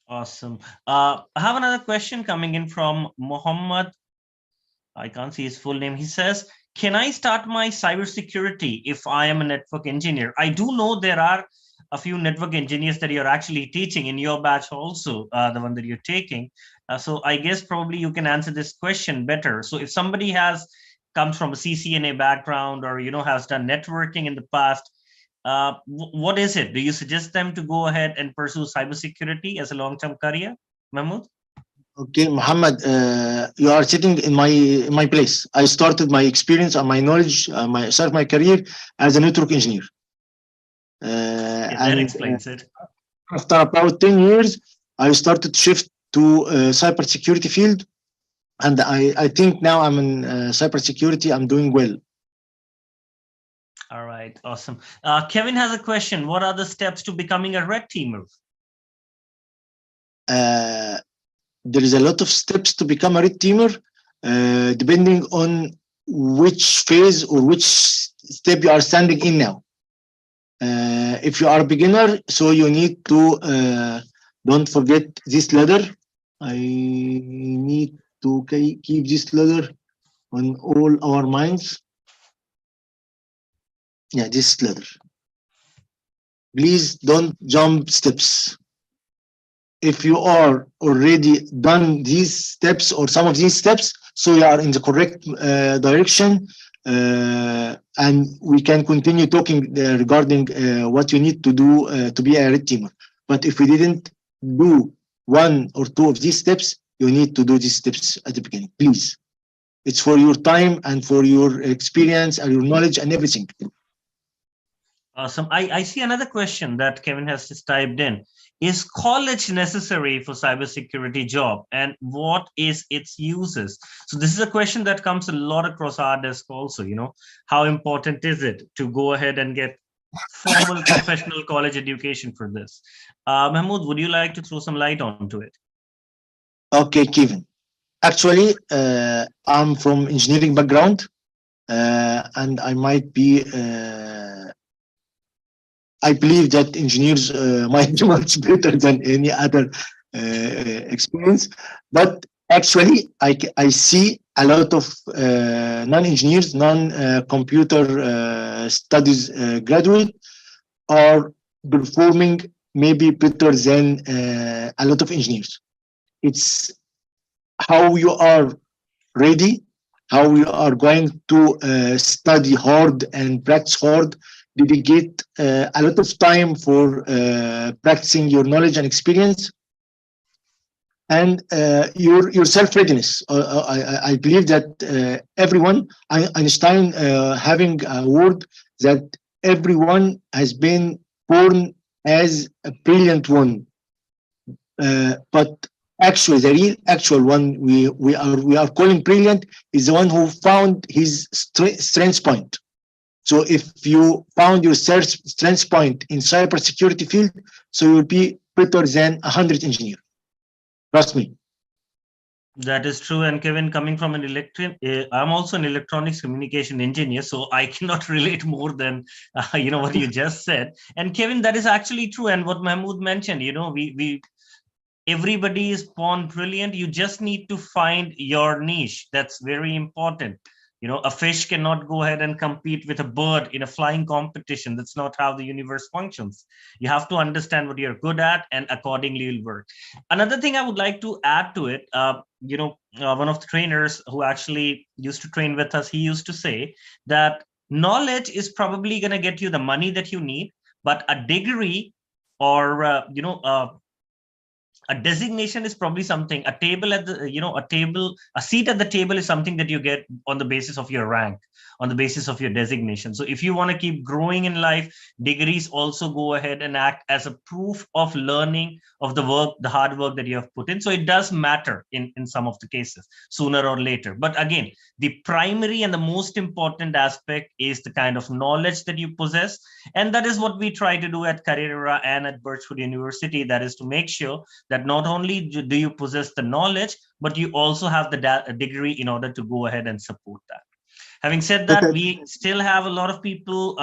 Awesome. I have another question coming in from Muhammad. I can't see his full name. He says, can I start my cybersecurity if I am a network engineer? I do know there are a few network engineers that you're actually teaching in your batch also, the one that you're taking. So I guess probably you can answer this question better. So if somebody comes from a CCNA background or, has done networking in the past, what is it? Do you suggest them to go ahead and pursue cybersecurity as a long-term career, Mahmoud? Okay, Muhammad, you are sitting in my place. I started my experience and my knowledge, my career as a network engineer. Yeah, that explains it. After about 10 years, I started to shift to cybersecurity field, and I think now I'm in cybersecurity. I'm doing well. All right, awesome. Kevin has a question. What are the steps to becoming a red teamer? There is a lot of steps to become a red teamer, depending on which phase or which step you are standing in now. If you are a beginner, so you need to don't forget this ladder. I need to keep this ladder on all our minds. Yeah, this ladder. Please don't jump steps. If you are already done these steps or some of these steps, so you are in the correct direction, and we can continue talking regarding what you need to do to be a red teamer. But if we didn't do one or two of these steps, you need to do these steps at the beginning, please. It's for your time and for your experience and your knowledge and everything. Awesome. I see another question that Kevin has just typed in. Is college necessary for cybersecurity job, and what is its uses? So this is a question that comes a lot across our desk also, how important is it to go ahead and get formal professional college education for this? Mahmoud, would you like to throw some light onto it? Okay, Kevin. Actually, I'm from engineering background, and I might be I believe that engineers might be much better than any other experience. But actually, I see a lot of non-engineers, non-computer studies graduate are performing maybe better than a lot of engineers. It's how you are ready, how you are going to study hard and practice hard, dedicate a lot of time for practicing your knowledge and experience, and your self readiness. I believe that everyone, Einstein having a word that everyone has been born as a brilliant one, but actually the real actual one we are calling brilliant is the one who found his strength point. So if you found your strength point in cybersecurity field, so you'll be better than 100 engineers. Trust me. That is true. And Kevin, coming from I'm also an electronics communication engineer, so I cannot relate more than what you just said. And Kevin, that is actually true. And what Mahmoud mentioned, we everybody is born brilliant. You just need to find your niche. That's very important. A fish cannot go ahead and compete with a bird in a flying competition. That's not how the universe functions. You have to understand what you're good at, and accordingly you'll work. Another thing I would like to add to it, one of the trainers who actually used to train with us, he used to say that knowledge is probably going to get you the money that you need, but a degree or a designation is probably something. A table at the a seat at the table is something that you get on the basis of your rank, on the basis of your designation. So if you want to keep growing in life, degrees also go ahead and act as a proof of learning of the work, the hard work that you have put in. So it does matter in some of the cases, sooner or later. But again, the primary and the most important aspect is the kind of knowledge that you possess. And that is what we try to do at Career and at Birchwood University. That is to make sure that not only do you possess the knowledge, but you also have the degree in order to go ahead and support that. Having said that, we still have a lot of people,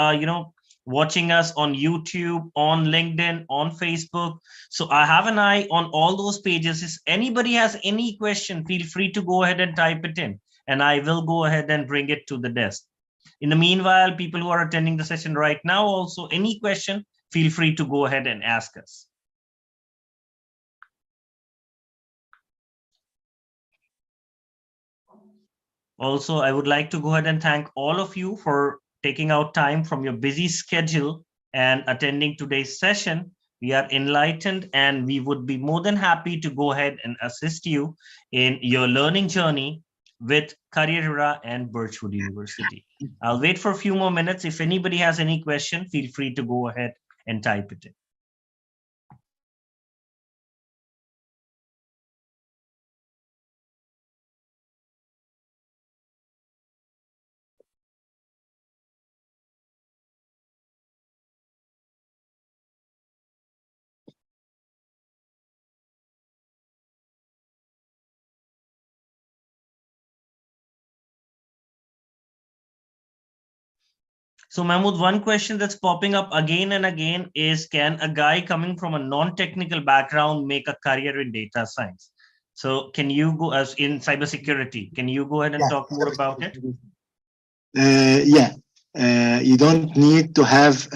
watching us on YouTube, on LinkedIn, on Facebook. So I have an eye on all those pages. If anybody has any question, feel free to go ahead and type it in, and I will go ahead and bring it to the desk. In the meanwhile, people who are attending the session right now, also any question, feel free to go ahead and ask us. Also, I would like to go ahead and thank all of you for taking out time from your busy schedule and attending today's session. We are enlightened, and we would be more than happy to go ahead and assist you in your learning journey with Career and Birchwood University. I'll wait for a few more minutes. If anybody has any question, feel free to go ahead and type it in. So Mahmood, one question that's popping up again and again is, can a guy coming from a non-technical background make a career in data science? So can you go as in cybersecurity? Can you go ahead and talk more about it? Yeah, you don't need to have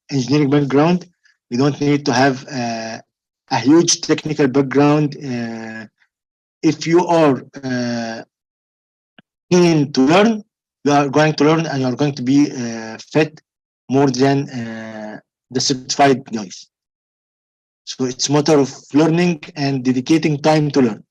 engineering background. You don't need to have a huge technical background. If you are keen to learn, you are going to learn, and you are going to be fit more than the certified guys. So it's a matter of learning and dedicating time to learn.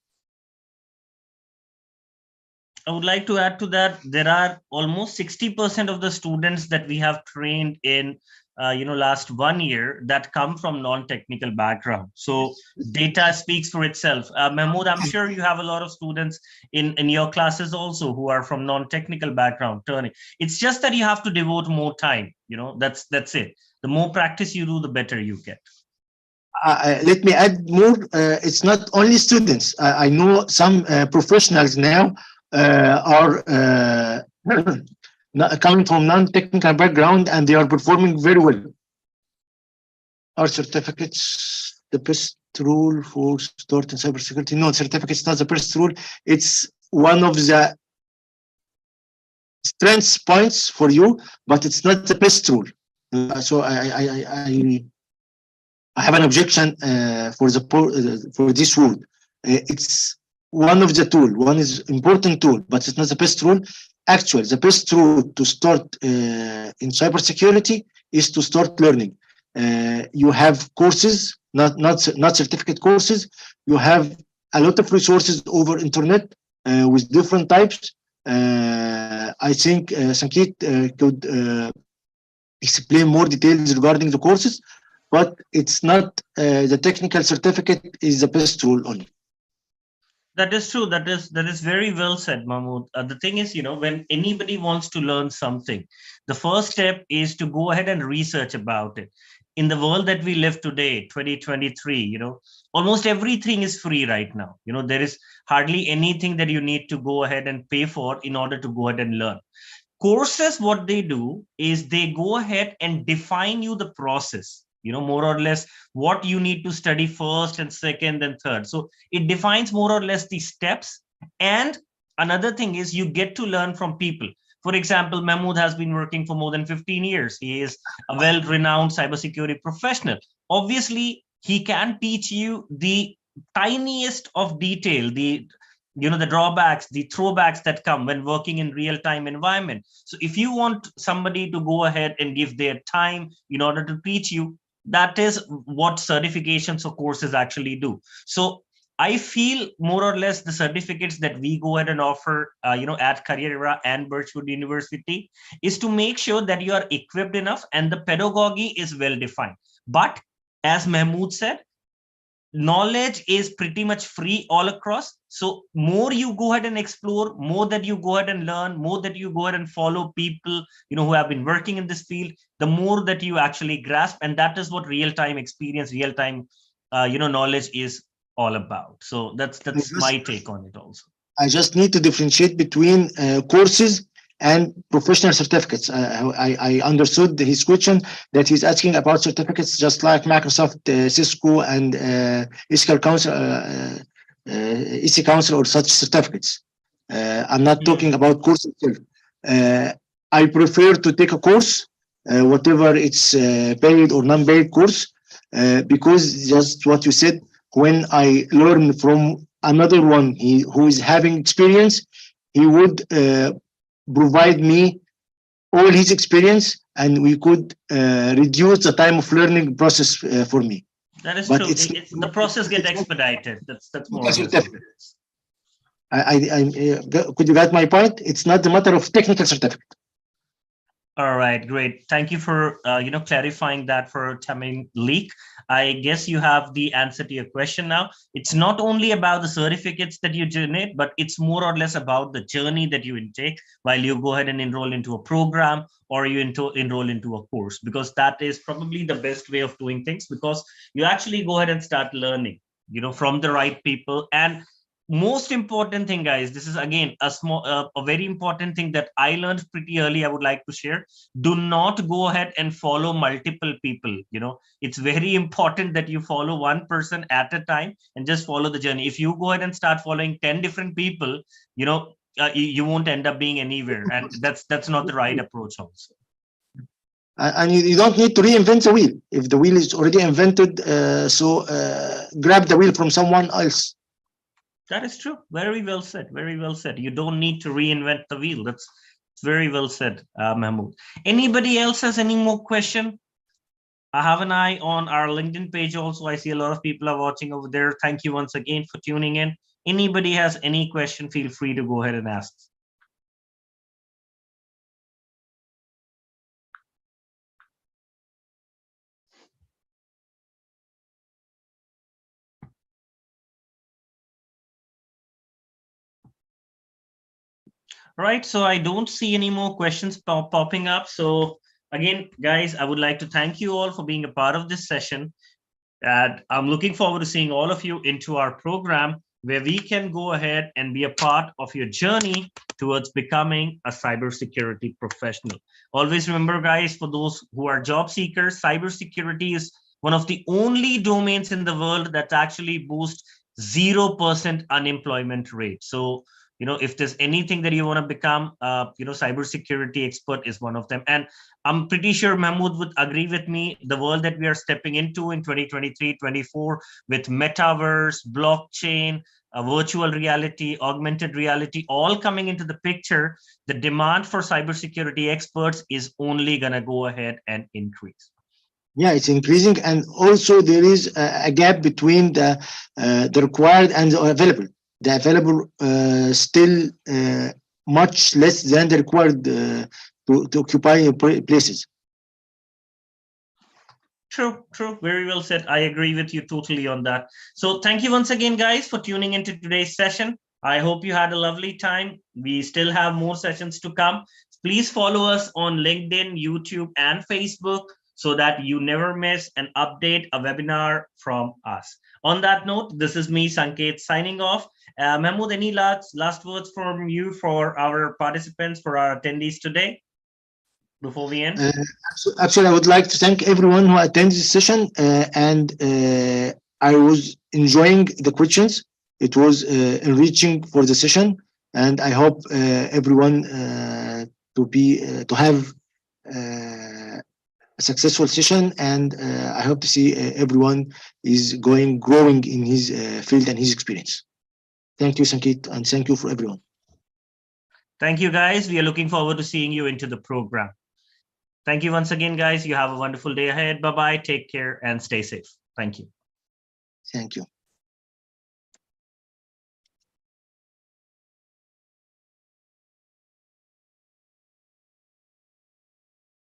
I would like to add to that, there are almost 60% of the students that we have trained in last 1 year that come from non-technical background. So data speaks for itself. Mahmood, I'm sure you have a lot of students in your classes also who are from non-technical background turning. It's just that you have to devote more time. That's it. The more practice you do, the better you get. Let me add more. It's not only students. I know some professionals now are coming from non-technical background, and they are performing very well. Are certificates the best rule for starting cybersecurity? No, certificates not the best rule. It's one of the strengths points for you, but it's not the best rule. So I have an objection for this rule. It's one of the tool. One is important tool, but it's not the best rule. Actually, the best rule to start in cybersecurity is to start learning. You have courses, not certificate courses. You have a lot of resources over internet with different types. I think Sankeet could explain more details regarding the courses, but it's not the technical certificate is the best rule only. That is true. That is very well said, Mahmood. The thing is, when anybody wants to learn something, the first step is to go ahead and research about it. In the world that we live today, 2023, almost everything is free right now. There is hardly anything that you need to go ahead and pay for in order to go ahead and learn. Courses, what they do is they go ahead and define you the process, more or less what you need to study first and second and third. So it defines more or less the steps, and another thing is you get to learn from people. For example, Mahmoud has been working for more than 15 years. He is a well-renowned cybersecurity professional. Obviously, he can teach you the tiniest of detail, the drawbacks, the throwbacks that come when working in real-time environment. So if you want somebody to go ahead and give their time in order to teach you, that is what certifications or courses actually do. So I feel more or less the certificates that we go ahead and offer, at Career and Birchwood University, is to make sure that you are equipped enough and the pedagogy is well defined. But as Mahmoud said, knowledge is pretty much free all across. So more you go ahead and explore, more that you go ahead and learn, more that you go ahead and follow people, who have been working in this field, the more that you actually grasp. And that is what real-time experience, real-time, knowledge is all about. So that's my take on it also. I just need to differentiate between courses and professional certificates. I understood his question that he's asking about certificates just like Microsoft, Cisco, and ESCAL Council, EC Council, or such certificates. I'm not talking about course itself. I prefer to take a course, whatever it's paid or non-paid course, because just what you said, when I learn from another one who is having experience, he would provide me all his experience, and we could reduce the time of learning process for me. That is But true. It's the process get expedited. That's more or less what it is. Could you get my point? It's not the matter of technical certificate. All right, great. Thank you for clarifying that for Tamim Leak. I guess you have the answer to your question now. It's not only about the certificates that you generate, but it's more or less about the journey that you intake while you go ahead and enroll into a program or you enroll into a course, because that is probably the best way of doing things, because you actually go ahead and start learning, from the right people. And most important thing, guys, this is again a very important thing that I learned pretty early. I would like to share: do not go ahead and follow multiple people. It's very important that you follow one person at a time and just follow the journey. If you go ahead and start following 10 different people, you won't end up being anywhere, and that's not the right approach also. And you don't need to reinvent the wheel if the wheel is already invented. Grab the wheel from someone else. That is true. Very well said. Very well said. You don't need to reinvent the wheel. That's very well said, Mahmoud. Anybody else has any more question? I have an eye on our LinkedIn page also. I see a lot of people are watching over there. Thank you once again for tuning in. Anybody has any question, feel free to go ahead and ask. Right, so I don't see any more questions popping up. So again, guys, I would like to thank you all for being a part of this session. And I'm looking forward to seeing all of you into our program, where we can go ahead and be a part of your journey towards becoming a cybersecurity professional. Always remember, guys, for those who are job seekers, cybersecurity is one of the only domains in the world that actually boosts 0% unemployment rate. So if there's anything that you want to become, cybersecurity expert is one of them. And I'm pretty sure Mahmoud would agree with me. The world that we are stepping into in 2023, 24, with metaverse, blockchain, virtual reality, augmented reality, all coming into the picture, the demand for cybersecurity experts is only going to go ahead and increase. Yeah, it's increasing, and also there is a gap between the required and the available. The available still much less than the required to occupy places. True. Very well said. I agree with you totally on that. So thank you once again, guys, for tuning into today's session. I hope you had a lovely time. We still have more sessions to come. Please follow us on LinkedIn, YouTube, and Facebook, so that you never miss an update, a webinar from us. On that note, this is me, Sanket, signing off. Mahmoud, any last words from you for our participants, for our attendees today, before we end? Actually, I would like to thank everyone who attended this session, and I was enjoying the questions. It was enriching for the session. and I hope everyone to have a successful session, and I hope to see everyone is growing in his field and his experience. Thank you, Sankit, and thank you for everyone. Thank you, guys. We are looking forward to seeing you into the program. Thank you once again, guys. You have a wonderful day ahead. Bye-bye. Take care and stay safe. Thank you. Thank you.